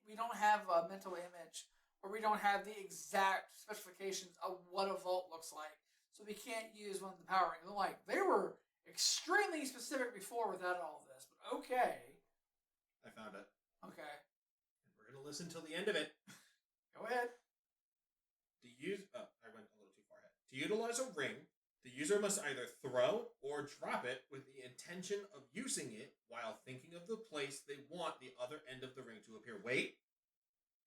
we don't have a mental image, or we don't have the exact specifications of what a vault looks like. So we can't use one of the power rings. I'm like, they were extremely specific before without all of this. But okay. I found it. Okay. And we're going to listen till the end of it. Go ahead. I went a little too far ahead. To utilize a ring, the user must either throw or drop it with the intention of using it while thinking of the place they want the other end of the ring to appear. Wait.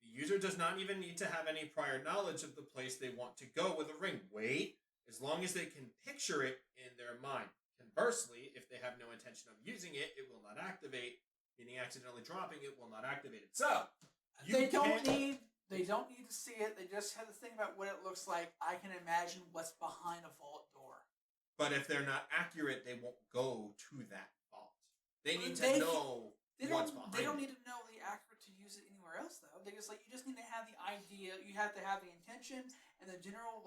The user does not even need to have any prior knowledge of the place they want to go with a ring. Wait. As long as they can picture it in their mind. Conversely, if they have no intention of using it, it will not activate meaning accidentally dropping it will not activate it. So they don't need to see it. They just have to think about what it looks like. I can imagine what's behind a vault door. But if they're not accurate, they won't go to that vault. They need to know what's behind it. They don't need to know the accurate to use it anywhere else, though. They just you just need to have the idea. You have to have the intention and the general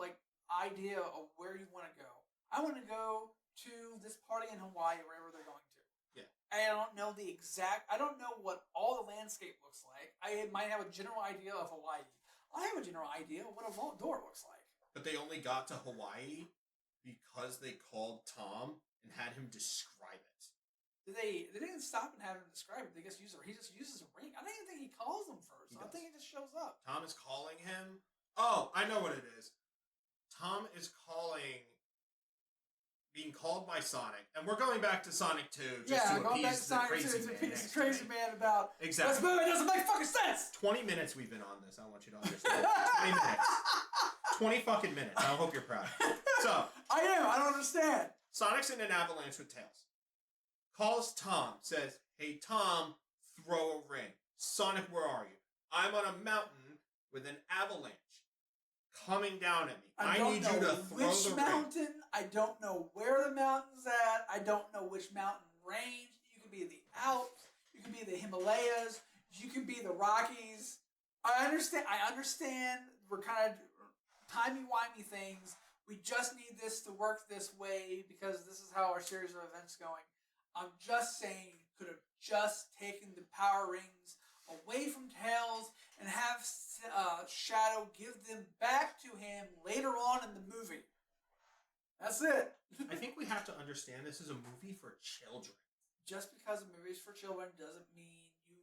idea of where you want to go. I want to go to this party in Hawaii, wherever they're going to. Yeah. I don't know I don't know what all the landscape looks like. I might have a general idea of Hawaii. I have a general idea of what a vault door looks like. But they only got to Hawaii because they called Tom and had him describe it. They didn't stop and have him describe it. He just uses a ring. I don't even think he calls them first. I think he just shows up. Tom is calling him. Oh, I know what it is. Tom is being called by Sonic, and we're going back to Sonic 2 just to appease the crazy man about exactly. This movie doesn't make fucking sense. 20 minutes we've been on this. I want you to understand. 20 minutes. 20 fucking minutes. I hope you're proud. So I am. I don't understand. Sonic's in an avalanche with Tails. Calls Tom. Says, "Hey Tom, throw a ring." Sonic, where are you? I'm on a mountain with an avalanche coming down at me. I need you to throw the mountain. ring. I don't know where the mountain's at. I don't know which mountain range. You could be the Alps. You could be the Himalayas. You could be the Rockies. I understand. We're kind of timey-wimey things. We just need this to work this way because this is how our series of events going. I'm just saying you could have just taken the power rings away from Tails and have Shadow give them back to him later on in the movie. That's it. I think we have to understand this is a movie for children. Just because a movie is for children doesn't mean you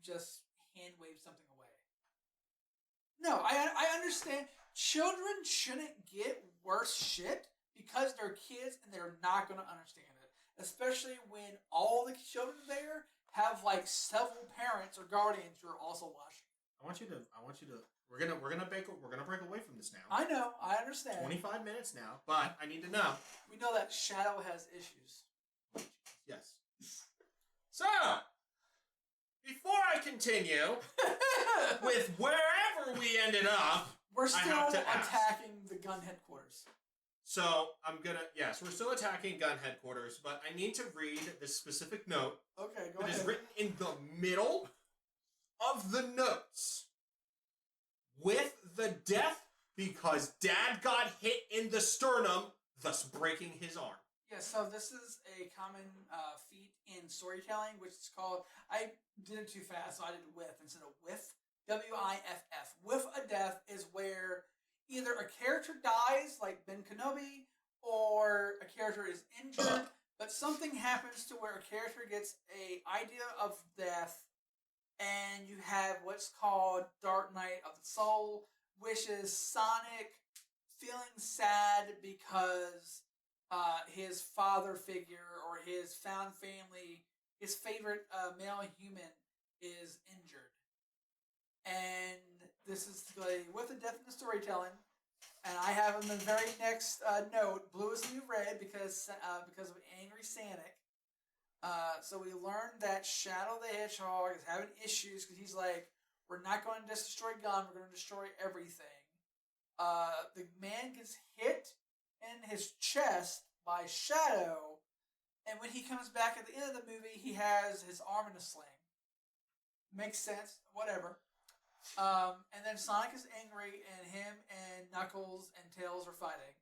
just hand wave something away. No, I understand. Children shouldn't get worse shit because they're kids and they're not going to understand it. Especially when all the children there have several parents or guardians who are also watching. I want you to. We're gonna break away from this now. I know. I understand. 25 minutes now, but I need to know. We know that Shadow has issues. Yes. So, before I continue with wherever we ended up, we're still attacking the gun headquarters. So we're still attacking gun headquarters, but I need to read this specific note. Okay, go ahead. It is written in the middle of the notes with the death because Dad got hit in the sternum, thus breaking his arm. Yeah, so this is a common feat in storytelling, which is called, I did it too fast, so I did with instead of whiff, W-I-F-F. Whiff a death is where either a character dies, like Ben Kenobi, or a character is injured, but something happens to where a character gets an idea of death, and you have what's called Dark Night of the Soul, which is Sonic feeling sad because his father figure or his found family, his favorite male human, is injured. And this is with the death in the storytelling. And I have in the very next note, blue is the new red because of angry Sanik. So we learned that Shadow the Hedgehog is having issues because he's like, we're not going to just destroy gun, we're going to destroy everything. The man gets hit in his chest by Shadow, and when he comes back at the end of the movie, he has his arm in a sling. Makes sense, whatever. And then Sonic is angry, and him and Knuckles and Tails are fighting.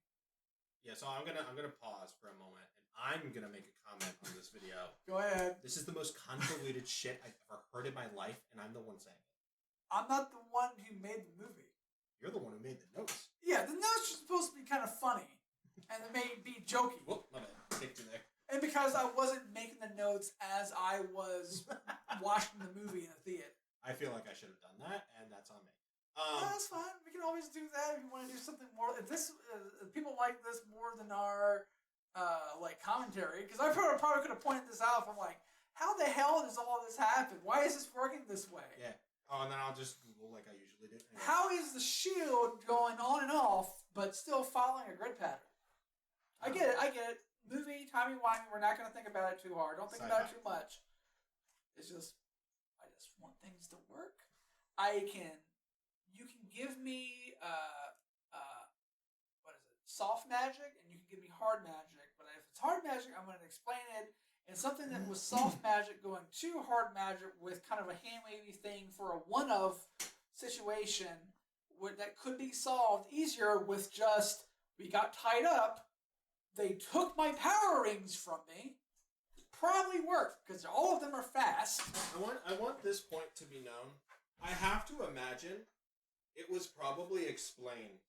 Yeah, so I'm gonna pause for a moment, and I'm gonna make a comment on this video. Go ahead. This is the most convoluted shit I've ever heard in my life, and I'm the one saying it. I'm not the one who made the movie. You're the one who made the notes. Yeah, the notes are supposed to be kind of funny, and they may be jokey. Whoop, my bad. Kicked you there. And because I wasn't making the notes as I was watching the movie in the theater. I feel like I should have done that, and that's on me. That's fine. We can always do that if you want to do something more. If this people like this more than our commentary, because I probably could have pointed this out. I'm like, how the hell does all this happen? Why is this working this way? Yeah. Oh, and then I'll just Google like I usually do. Anyway. How is the shield going on and off, but still following a grid pattern? I get it. Movie, timey-wimey, we're not going to think about it too hard. Don't think about it too much. is just, I just want things to work. You can give me, what is it, soft magic, and you can give me hard magic. But if it's hard magic, I'm going to explain it. And something that was soft magic going to hard magic with kind of a hand-wavy thing for a one-of situation that could be solved easier with just, we got tied up, they took my power rings from me, probably worked, because all of them are fast. I want this point to be known. I have to imagine it was probably explained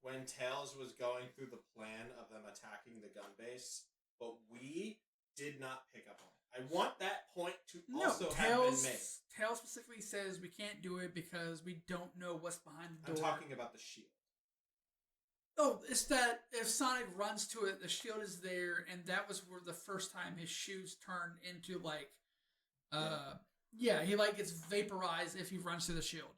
when Tails was going through the plan of them attacking the gun base, but we did not pick up on it. I want that point to also have been made. Tails specifically says we can't do it because we don't know what's behind the door. I'm talking about the shield. Oh, it's that if Sonic runs to it, the shield is there, and that was where the first time his shoes turned into he gets vaporized if he runs to the shield.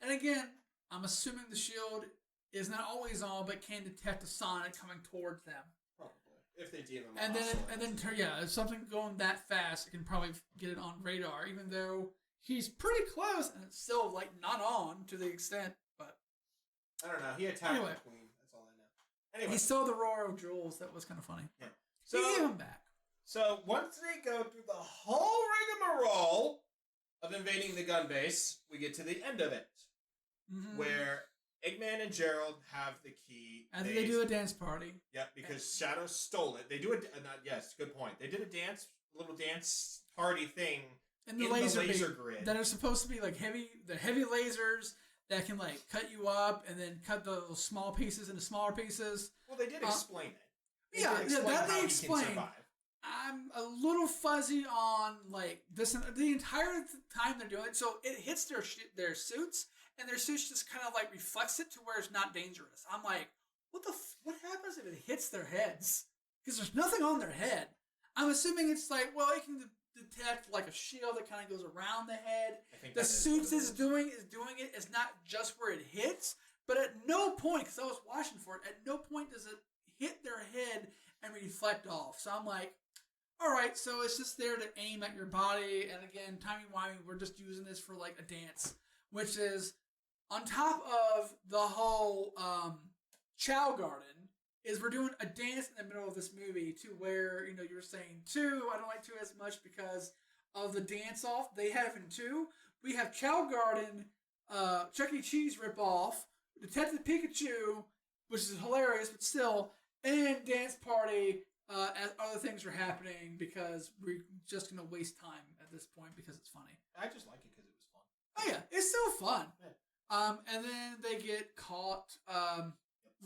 And again, I'm assuming the shield is not always on, but can detect a Sonic coming towards them. Probably, if they deem him. And then if something going that fast, it can probably get it on radar, even though he's pretty close, and it's still not on to the extent. But I don't know. He attacked the queen. That's all I know. Anyway, he saw the roar of jewels. That was kind of funny. Yeah. So he gave him back. So once they go through the whole rigmarole of invading the gun base, we get to the end of it, where Eggman and Gerald have the key. And they do a dance party. Yeah, because Shadow stole it. They do it. Yes, good point. They did a little dance party thing in the laser grid that are supposed to be heavy lasers that can cut you up and then cut the small pieces into smaller pieces. Well, they did explain it. They explained. I'm a little fuzzy on this the entire time they're doing it. So it hits their suits, and their suits just kind of reflects it to where it's not dangerous. I'm like, what happens if it hits their heads? Because there's nothing on their head. I'm assuming it's it can detect a shield that kind of goes around the head. The suits is doing it. It's not just where it hits, but at no point, because I was watching for it, at no point does it hit their head and reflect off. So I'm like, all right, so it's just there to aim at your body. And again, timey-wimey, we're just using this for a dance, which is on top of the whole Chao Garden, is we're doing a dance in the middle of this movie to where, you were saying 2, I don't like 2 as much because of the dance-off they have in 2. We have Chao Garden, Chuck E. Cheese ripoff, Detective Pikachu, which is hilarious, but still, and dance party as other things are happening because we're just going to waste time at this point because it's funny. I just like it because it was fun. Oh, yeah. It's still fun. Yeah. And then they get caught.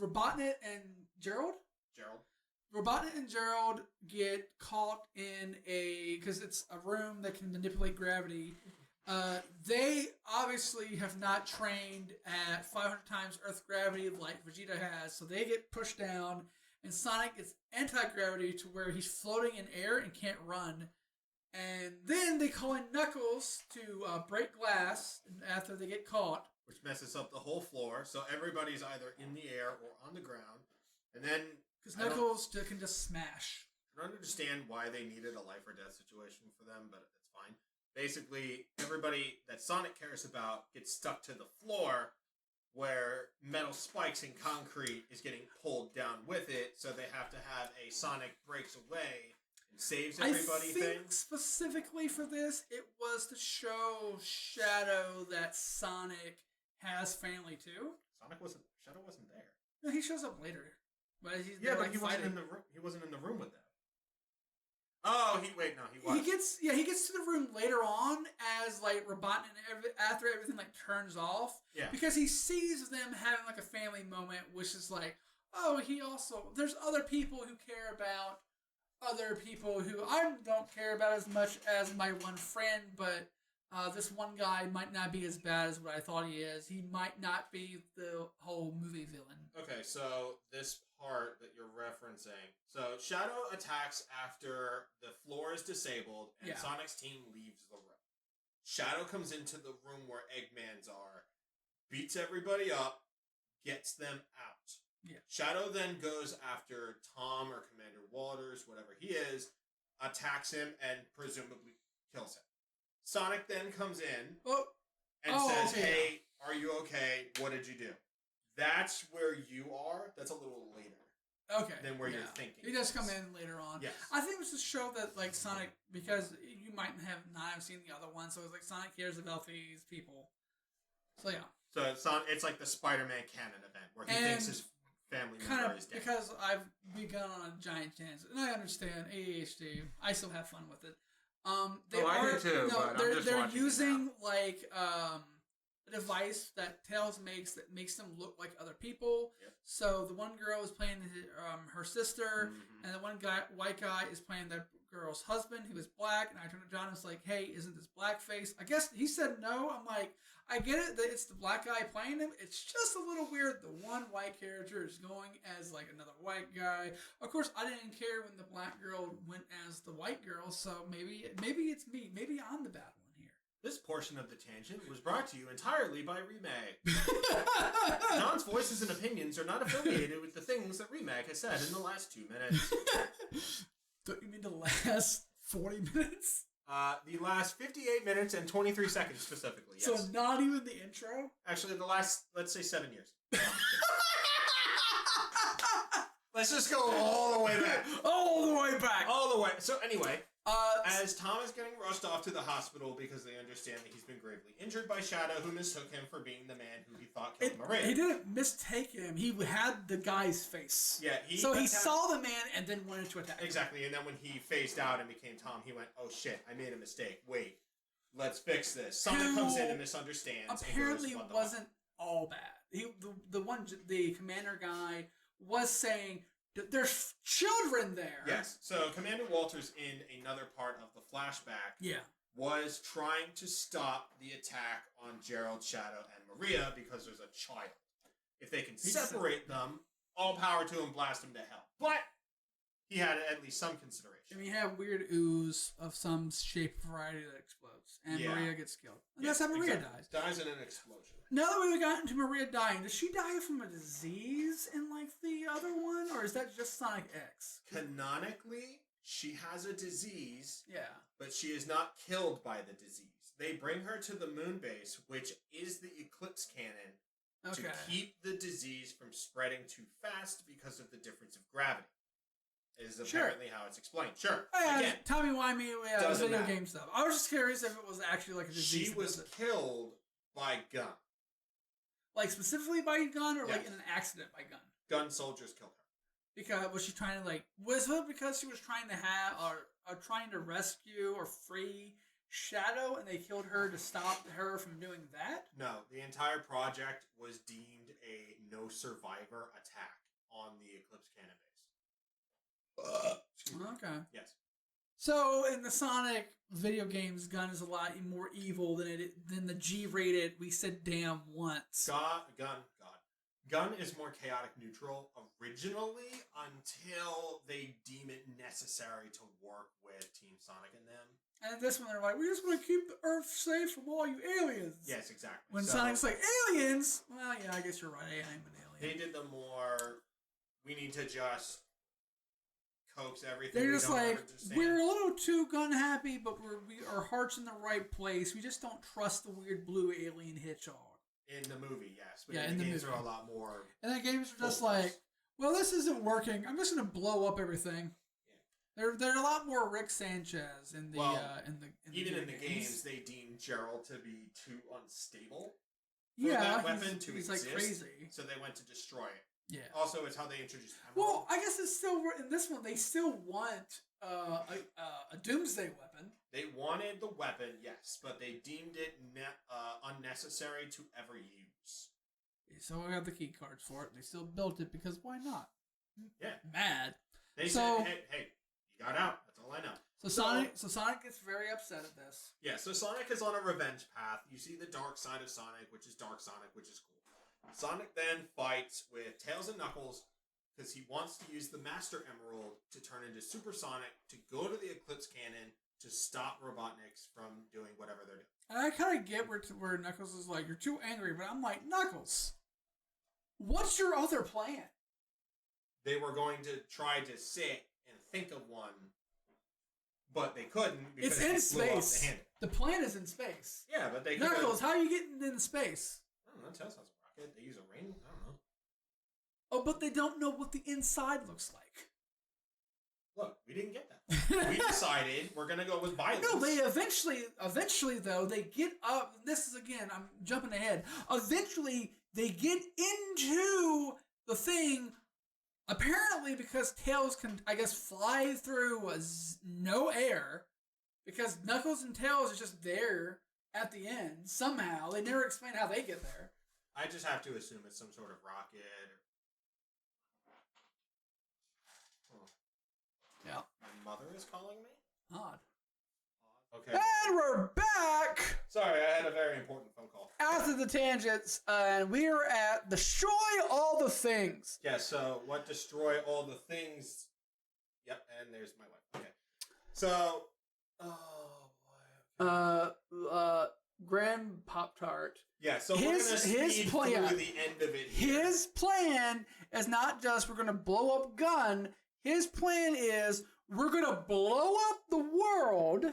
Robotnik and Gerald? Robotnik and Gerald get caught in because it's a room that can manipulate gravity. They obviously have not trained at 500 times Earth gravity like Vegeta has, so they get pushed down, and Sonic gets anti-gravity to where he's floating in air and can't run. And then they call in Knuckles to break glass after they get caught. Which messes up the whole floor, so everybody's either in the air or on the ground. And then... Because Knuckles can just smash. I don't understand why they needed a life or death situation for them, but it's fine. Basically, everybody that Sonic cares about gets stuck to the floor where metal spikes and concrete is getting pulled down with it, so they have to have a Sonic breaks away and saves everybody I think specifically for this, it was to show Shadow that Sonic has family too. Shadow wasn't there. No, he shows up later. But he wasn't in the room. He wasn't in the room with them. Oh, he was. He gets to the room later on as Robotnik after everything turns off. Yeah. Because he sees them having a family moment, which is there's other people who care about other people who I don't care about as much as my one friend, but this one guy might not be as bad as what I thought he is. He might not be the whole movie villain. Okay, so this part that you're referencing. So Shadow attacks after the floor is disabled and Sonic's team leaves the room. Shadow comes into the room where Eggmans are, beats everybody up, gets them out. Yeah. Shadow then goes after Tom or Commander Walters, whatever he is, attacks him, and presumably kills him. Sonic then comes in and Oh, says, okay, hey, are you okay? What did you do? That's where you are. That's a little later. Okay. Than where you're thinking. He does come in later on. Yes. I think it was to show that, like, Sonic, because you might not have seen the other one, so it's like Sonic cares about these people. So, yeah. So it's like the Spider-Man canon event where he thinks his family member is dead. Because I've begun on a giant tangent, and I understand ADHD. I still have fun with it. I do too. No, but they're using like a device that Tails makes that makes them look like other people. Yep. So the one girl is playing her sister, and the one white guy is playing that girl's husband, who is black. And I turned to John and was like, "Hey, isn't this blackface?" I guess he said no. I'm like, I get it that it's the black guy playing him. It's just a little weird. The one white character is going as like another white guy. Of course, I didn't care when the black girl went as the white girl. So maybe it's me. Maybe I'm the bad one here. This portion of the tangent was brought to you entirely by Remag. John's voices and opinions are not affiliated with the things that Remag has said in the last 2 minutes. Don't you mean the last 40 minutes? The last 58 minutes and 23 seconds specifically, yes. So not even the intro? Actually, the last, let's say 7 years. Let's just go all the way back. All the way back. All the way. So anyway, as Tom is getting rushed off to the hospital because they understand that he's been gravely injured by Shadow, who mistook him for being the man who he thought killed Maria. He didn't mistake him. He had the guy's face. Yeah. He saw the man and then wanted to attack him. Exactly. And then when he phased out and became Tom, he went, oh shit, I made a mistake. Wait, let's fix this. Sonic comes in and misunderstands. Apparently and goes, it wasn't all bad. The commander guy was saying, there's children there. Yes. So Commander Walters, in another part of the flashback, was trying to stop the attack on Gerald, Shadow, and Maria because there's a child. If they can separate them, all power to him, blast him to hell. But he had at least some consideration. And we have weird ooze of some shape variety that explodes, and Maria gets killed. And that's how Maria dies. Dies in an explosion. Now that we've gotten to Maria dying, does she die from a disease in like the other one, or is that just Sonic X? Canonically, she has a disease. Yeah. But she is not killed by the disease. They bring her to the moon base, which is the Eclipse Cannon, to keep the disease from spreading too fast because of the difference of gravity. Is apparently how it's explained. Sure. Again, Tommy Wimey, video game stuff. I was just curious if it was actually like a disease. She was killed by gun. Like specifically by gun, or like in an accident by gun? Gun soldiers killed her. Because was she trying to was it because she was trying to have or trying to rescue or free Shadow, and they killed her to stop her from doing that? No, the entire project was deemed a no survivor attack on the Eclipse Cannon base. Okay. Yes. So in the Sonic video games, gun is a lot more evil than the G-rated. We said damn once. Gun is more chaotic neutral originally until they deem it necessary to work with Team Sonic and them. And this one, they're like, we just want to keep the Earth safe from all you aliens. Yes, exactly. When Sonic's like, aliens? Well, yeah, I guess you're right. I'm an alien. They did the more, we need to just coax everything. They're just like, we're a little too gun happy, but our heart's in the right place. We just don't trust the weird blue alien hedgehog. In the movie, yes. But in the games are a lot more. And the games are just like, well, this isn't working. I'm just going to blow up everything. Yeah. They're a lot more Rick Sanchez in the even in the games, they deem Gerald to be too unstable for that weapon to exist. Like crazy. So they went to destroy it. Yeah. Also, it's how they introduced Emerald. Well, I guess it's still in this one. They still want a Doomsday weapon. They wanted the weapon, yes, but they deemed it unnecessary to ever use. So I got the key cards for it. They still built it because why not? Yeah. Mad. They said, hey, you got out. That's all I know. So Sonic gets very upset at this. Yeah, so Sonic is on a revenge path. You see the dark side of Sonic, which is Dark Sonic, which is cool. Sonic then fights with Tails and Knuckles because he wants to use the Master Emerald to turn into Super Sonic to go to the Eclipse Cannon to stop Robotniks from doing whatever they're doing. And I kind of get where Knuckles is like, you're too angry, but I'm like, Knuckles, what's your other plan? They were going to try to sit and think of one, but they couldn't because it's in space. The plane is in space. Yeah, but they Knuckles, how are you getting in space? I don't know. Tails has a rocket. They use a ring. I don't know. Oh, but they don't know what the inside looks like. Look, we didn't get that. We decided we're gonna go with violence. No, they eventually though, they get up. This is again, I'm jumping ahead. Eventually, they get into the thing. Apparently, because Tails can, I guess, fly through no air. Because Knuckles and Tails are just there at the end somehow. They never explain how they get there. I just have to assume it's some sort of rocket. Yeah. My mother is calling me? Odd. Okay. And we're back! Sorry, I had a very important phone call. After the tangents, and we're at Destroy All the Things. Yeah, so what destroy all the things... Yep, and there's my wife. Okay. So... Oh, boy. Grand poptart. Yeah, so we're going to speed through the end of it here. His plan is not just we're going to blow up Gun. His plan is we're going to blow up the world,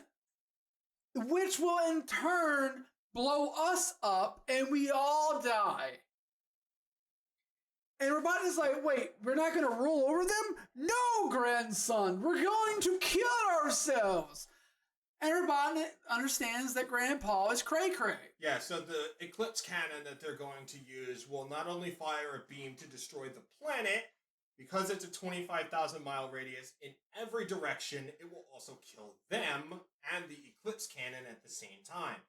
which will in turn blow us up, and we all die. And Robotnik's like, wait, we're not going to rule over them? No, grandson, we're going to kill ourselves. And Robotnik understands that Grandpa is cray-cray. Yeah, so the Eclipse cannon that they're going to use will not only fire a beam to destroy the planet, because it's a 25,000 mile radius in every direction, it will also kill them and the Eclipse cannon at the same time.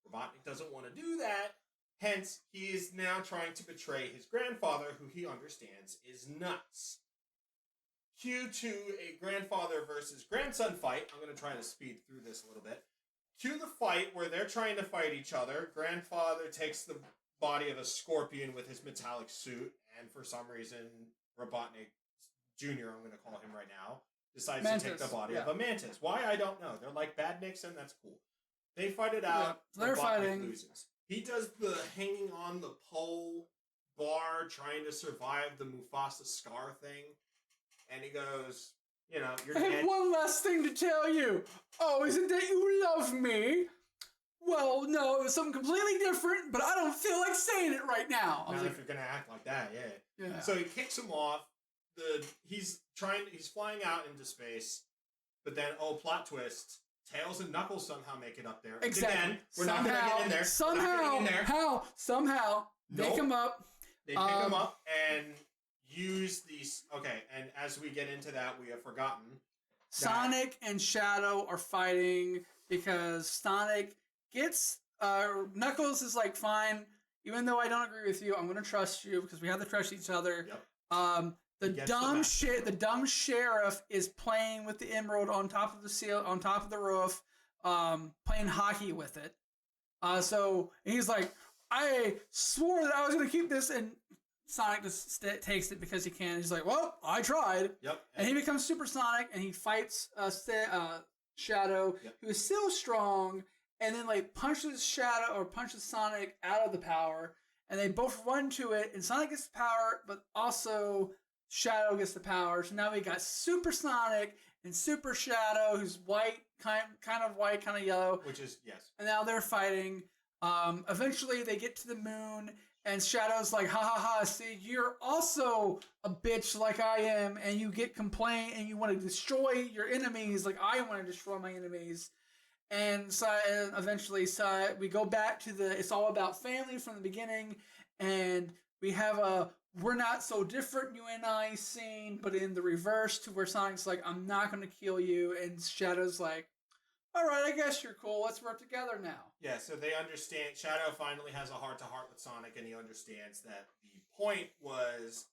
Robotnik doesn't want to do that, hence he is now trying to betray his grandfather, who he understands is nuts. Cue to a grandfather versus grandson fight. I'm going to try to speed through this a little bit. Cue the fight where they're trying to fight each other. Grandfather takes the body of a scorpion with his metallic suit, and for some reason, Robotnik Jr., I'm going to call him right now, decides to take the body of a mantis. Why? I don't know. They're like badniks, and that's cool. They fight it out. Yeah, they're fighting. Loses. He does the hanging on the pole bar, trying to survive the Mufasa scar thing. And he goes, you know, you're dead. I have one last thing to tell you. Oh, is it that you love me? Well, no, it was something completely different, but I don't feel like saying it right now. Not if you're gonna act like that, yeah. So he kicks him off. He's flying out into space, but then plot twist. Tails and Knuckles somehow make it up there. Exactly. Again, we're not gonna get in there. Somehow, nope. pick him up. They pick him up and use these. Okay, and as we get into that, we have forgotten. Sonic and Shadow are fighting because Sonic gets Knuckles is like, fine, even though I don't agree with you, I'm gonna trust you because we have to trust each other. Yep. The dumb sheriff is playing with the emerald on top of the roof, playing hockey with it. So he's like, I swore that I was gonna keep this, and Sonic just takes it because he can. He's like, well, I tried. Yep. And he becomes Super Sonic, and he fights Shadow, who is still strong, and then like punches Sonic out of the power, and they both run to it, and Sonic gets the power, but also Shadow gets the power. So now we got Super Sonic and Super Shadow, who's white, kind of white, kind of yellow. Which is, yes. And now they're fighting. Eventually they get to the moon, and Shadow's like, ha ha ha, see, you're also a bitch like I am, and you get complaint, and you want to destroy your enemies like I want to destroy my enemies. And so eventually we go back to it's all about family from the beginning, and we have we're not so different, you and I scene, but in the reverse to where Sonic's like, I'm not going to kill you, and Shadow's like, all right, I guess you're cool. Let's work together now. Yeah, so they understand. Shadow finally has a heart-to-heart with Sonic, and he understands that the point was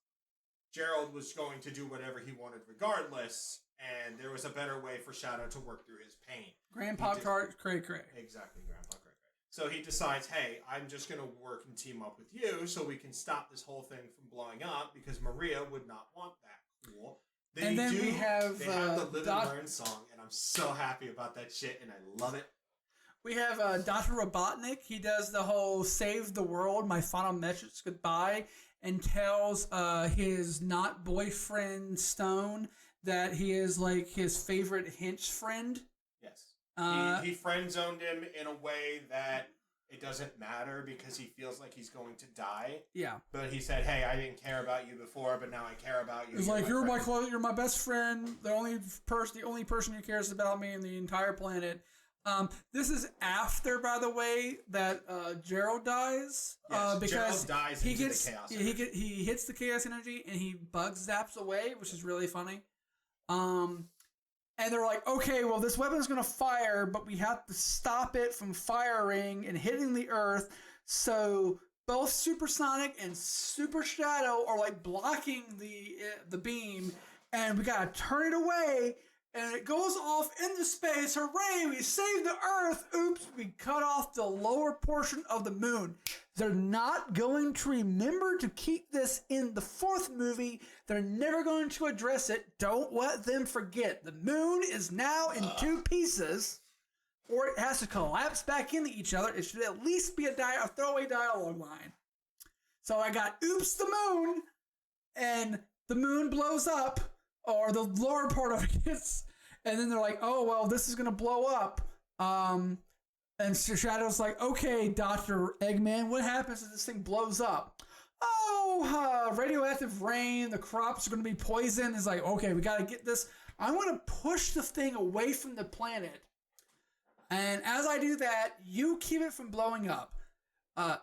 Gerald was going to do whatever he wanted regardless, and there was a better way for Shadow to work through his pain. Grandpapa cray cray. Exactly, Grandpa cray cray. So he decides, hey, I'm just going to work and team up with you so we can stop this whole thing from blowing up, because Maria would not want that. Cool. We have the Live and Learn song, and I'm so happy about that shit, and I love it. We have Dr. Robotnik. He does the whole save the world, my final message goodbye, and tells his not boyfriend Stone that he is like his favorite hench friend. Yes. He friend zoned him in a way that it doesn't matter because he feels like he's going to die. Yeah. But he said, "Hey, I didn't care about you before, but now I care about you." It's like you're my best friend. The only person who cares about me in the entire planet. This is after, by the way, that Gerald dies. Yes, because Gerald dies into the chaos energy. He hits the chaos energy and he bug zaps away, which is really funny. And they're like, okay, well, this weapon is going to fire, but we have to stop it from firing and hitting the Earth. So both Super Sonic and Super Shadow are like blocking the beam, and we got to turn it away. And it goes off into space. Hooray, we saved the Earth. Oops, we cut off the lower portion of the moon. They're not going to remember to keep this in the fourth movie. They're never going to address it. Don't let them forget. The moon is now in two pieces, or it has to collapse back into each other. It should at least be a throwaway dialogue line. So I got oops the moon, and the moon blows up, or the lower part of it gets, and then they're like, oh, well, this is going to blow up. And Shadow's like, okay, Dr. Eggman, what happens if this thing blows up? Oh, radioactive rain, the crops are going to be poisoned. It's like, okay, we got to get this. I want to push the thing away from the planet. And as I do that, you keep it from blowing up.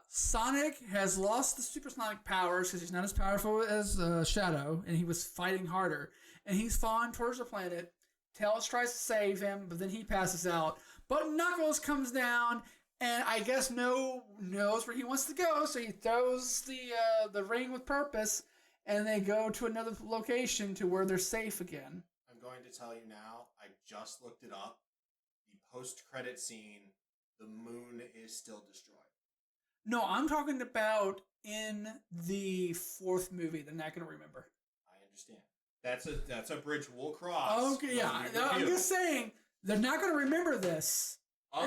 Sonic has lost the supersonic powers because he's not as powerful as Shadow, and he was fighting harder. And he's falling towards the planet. Tails tries to save him, but then he passes out. But Knuckles comes down, and I guess knows where he wants to go, so he throws the ring with purpose, and they go to another location to where they're safe again. I'm going to tell you now, I just looked it up. The post-credit scene, the moon is still destroyed. No, I'm talking about in the fourth movie. They're not going to remember. I understand. That's a bridge we'll cross. Okay, yeah. I'm just saying they're not going to remember this.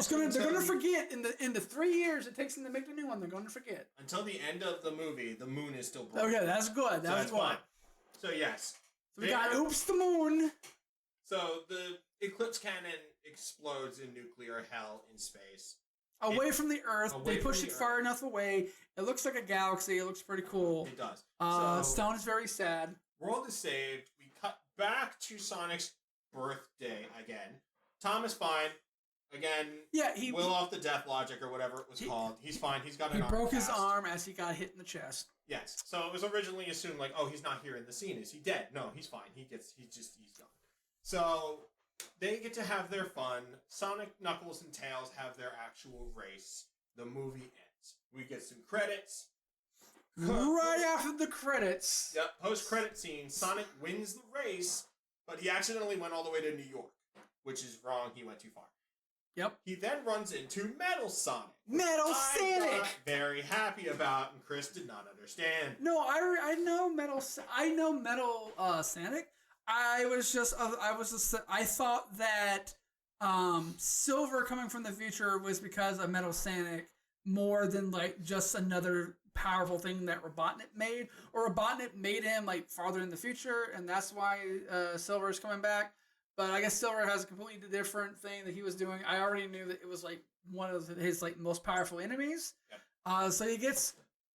They're going to forget in the 3 years it takes them to make the new one. They're going to forget until the end of the movie. The moon is still bright. Okay, that's good. That's good. Fine. So yes, so we got oops the moon. So the Eclipse Cannon explodes in nuclear hell in space. Away from the Earth. They push it far enough away. It looks like a galaxy. It looks pretty cool. It does. Stone is very sad. World is saved. We cut back to Sonic's birthday again. Tom is fine. Again, he will off the death logic or whatever it was called. He's fine. He's got an arm. He broke his arm as he got hit in the chest. Yes. So it was originally assumed like, oh, he's not here in the scene. Is he dead? No, he's fine. He's gone. So they get to have their fun. Sonic, Knuckles, and Tails have their actual race. The movie ends. We get some credits. Right after the credits. Yep. Post-credit scene. Sonic wins the race, but he accidentally went all the way to New York, which is wrong. He went too far. Yep. He then runs into Metal Sonic. Metal Sonic! I'm very happy about, and Chris did not understand. No, I know Metal Sonic. I thought that Silver coming from the future was because of Metal Sonic more than like just another powerful thing that Robotnik made, or Robotnik made him like farther in the future, and that's why Silver is coming back. But I guess Silver has a completely different thing that he was doing. I already knew that it was like one of his like most powerful enemies. Yep. So he gets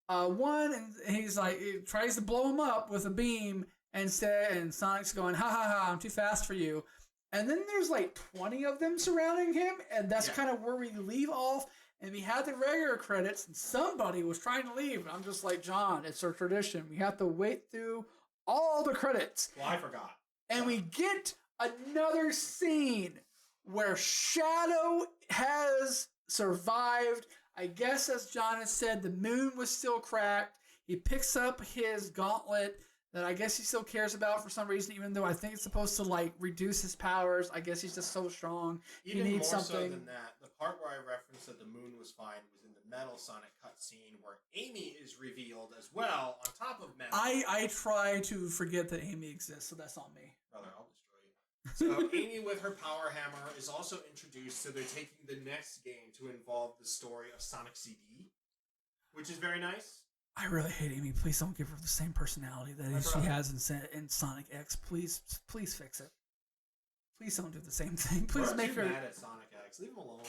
one, and he's like, he tries to blow him up with a beam, and Sonic's going, ha ha ha, I'm too fast for you. And then there's like 20 of them surrounding him, and that's kind of where we leave off. And we had the regular credits, and somebody was trying to leave. And I'm just like, John, it's our tradition. We have to wait through all the credits. Well, I forgot. And we get another scene where Shadow has survived. I guess, as John has said, the moon was still cracked. He picks up his gauntlet that I guess he still cares about for some reason, even though I think it's supposed to like reduce his powers. I guess he's just so strong. Even he needs more something. So than that, the part where I referenced that the moon was fine was in the Metal Sonic cutscene where Amy is revealed as well on top of Metal. I try to forget that Amy exists, so that's on me. Brother, I'll destroy you. So Amy with her power hammer is also introduced, so they're taking the next game to involve the story of Sonic CD, which is very nice. I really hate Amy. Please don't give her the same personality that she has in Sonic X. Please fix it. Please don't do the same thing. Please make her mad at Sonic X. likes. Leave him alone.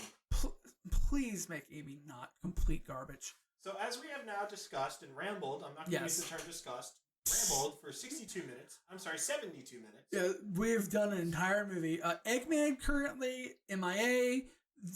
Please make Amy not complete garbage. So as we have now discussed and rambled, I'm not going to use the term discussed, rambled for 62 minutes. I'm sorry, 72 minutes. Yeah, we've done an entire movie. Eggman currently MIA,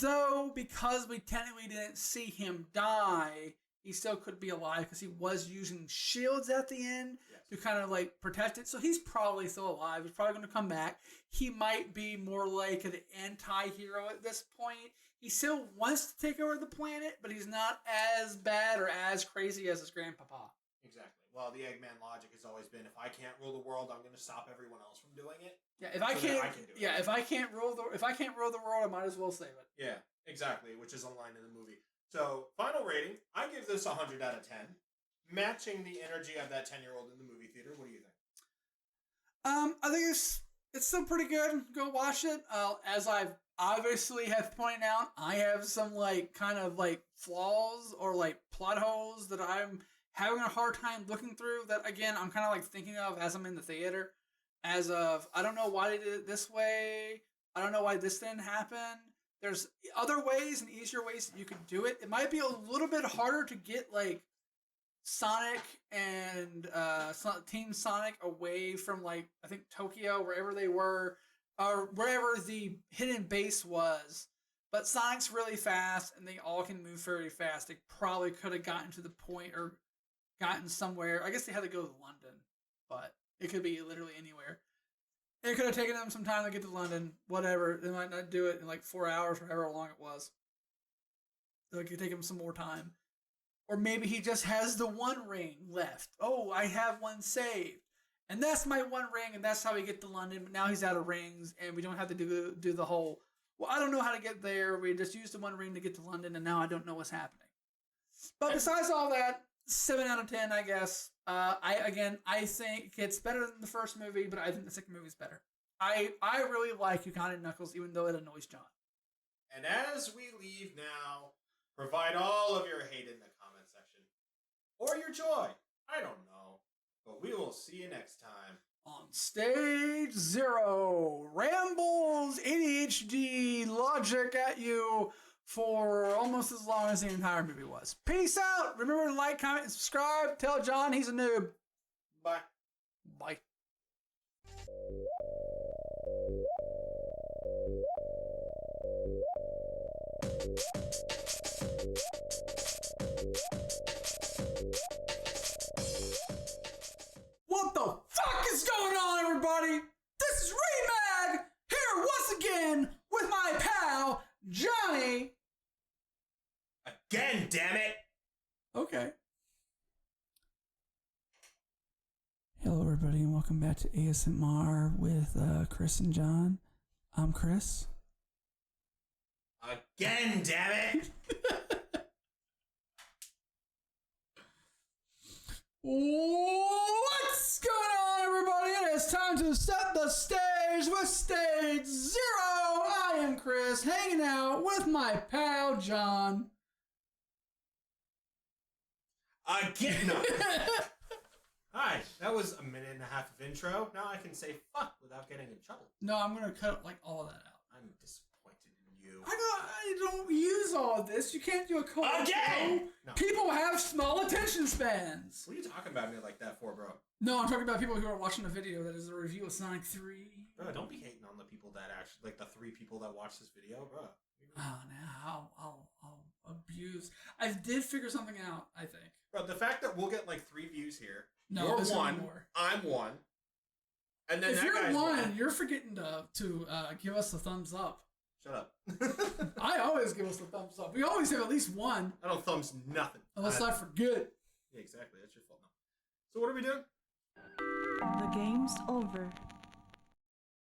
though because we technically didn't see him die, he still could be alive because he was using shields at the end to kind of like protect it. So he's probably still alive. He's probably going to come back. He might be more like an anti-hero at this point. He still wants to take over the planet, but he's not as bad or as crazy as his grandpapa. Exactly. Well, the Eggman logic has always been: if I can't rule the world, I'm going to stop everyone else from doing it. Yeah, if I can't rule the world, I might as well save it. Yeah, exactly. Which is a line in the movie. So, final rating: I give this 100 out of 10, matching the energy of that 10-year-old in the movie theater. What do you think? I think it's still pretty good. Go watch it. As I've obviously have pointed out, I have some kind of flaws or plot holes that I'm having a hard time looking through. That again, I'm kind of thinking of as I'm in the theater. As of, I don't know why they did it this way. I don't know why this didn't happen. There's other ways and easier ways that you could do it. It might be a little bit harder to get Sonic and Team Sonic away from I think Tokyo, wherever they were, or wherever the hidden base was. But Sonic's really fast, and they all can move very fast. They probably could have gotten to the point or gotten somewhere. I guess they had to go to London, but it could be literally anywhere. It could have taken them some time to get to London. Whatever, they might not do it in 4 hours, or however long it was. So it could take him some more time. Or maybe he just has the one ring left. Oh, I have one saved. And that's my one ring, and that's how we get to London. But now he's out of rings, and we don't have to do the whole, well, I don't know how to get there. We just used the one ring to get to London, and now I don't know what's happening. But besides all that, 7 out of 10, I guess. I think it's better than the first movie, but I think the second movie is better. I really like United Knuckles, even though it annoys John. And as we leave now, provide all of your hate in the comment section. Or your joy. I don't know. But we will see you next time. On Stage 0, rambles ADHD logic at you for almost as long as the entire movie was. Peace out. Remember to like, comment, and subscribe. Tell John he's a noob. Bye. Bye. What the fuck is going on, everybody? This is Remag, here once again with my pal, Johnny. Again, damn it! Okay. Hello, everybody, and welcome back to ASMR with Chris and John. I'm Chris. Again, damn it! What's going on, everybody? It is time to set the stage with Stage 0. I am Chris, hanging out with my pal, John. Again! No. Hi, that was a minute and a half of intro. Now I can say fuck without getting in trouble. No, I'm going to cut all of that out. I'm disappointed in you. I don't use all of this. You can't do a co Again! No. People have small attention spans. What are you talking about me like that for, bro? No, I'm talking about people who are watching a video that is a review of Sonic 3. Bro, don't be hating on the people that actually, the 3 people that watch this video, bro. Oh, now I'll abuse. I did figure something out, I think. Bro, the fact that we'll get 3 views here. No, you're 1. I'm 1. And then if that you're guy's 1, you're forgetting to give us a thumbs up. Shut up. I always give us a thumbs up. We always have at least 1. I don't thumbs nothing. Unless I forget. Yeah, exactly. That's your fault now. So what are we doing? The game's over.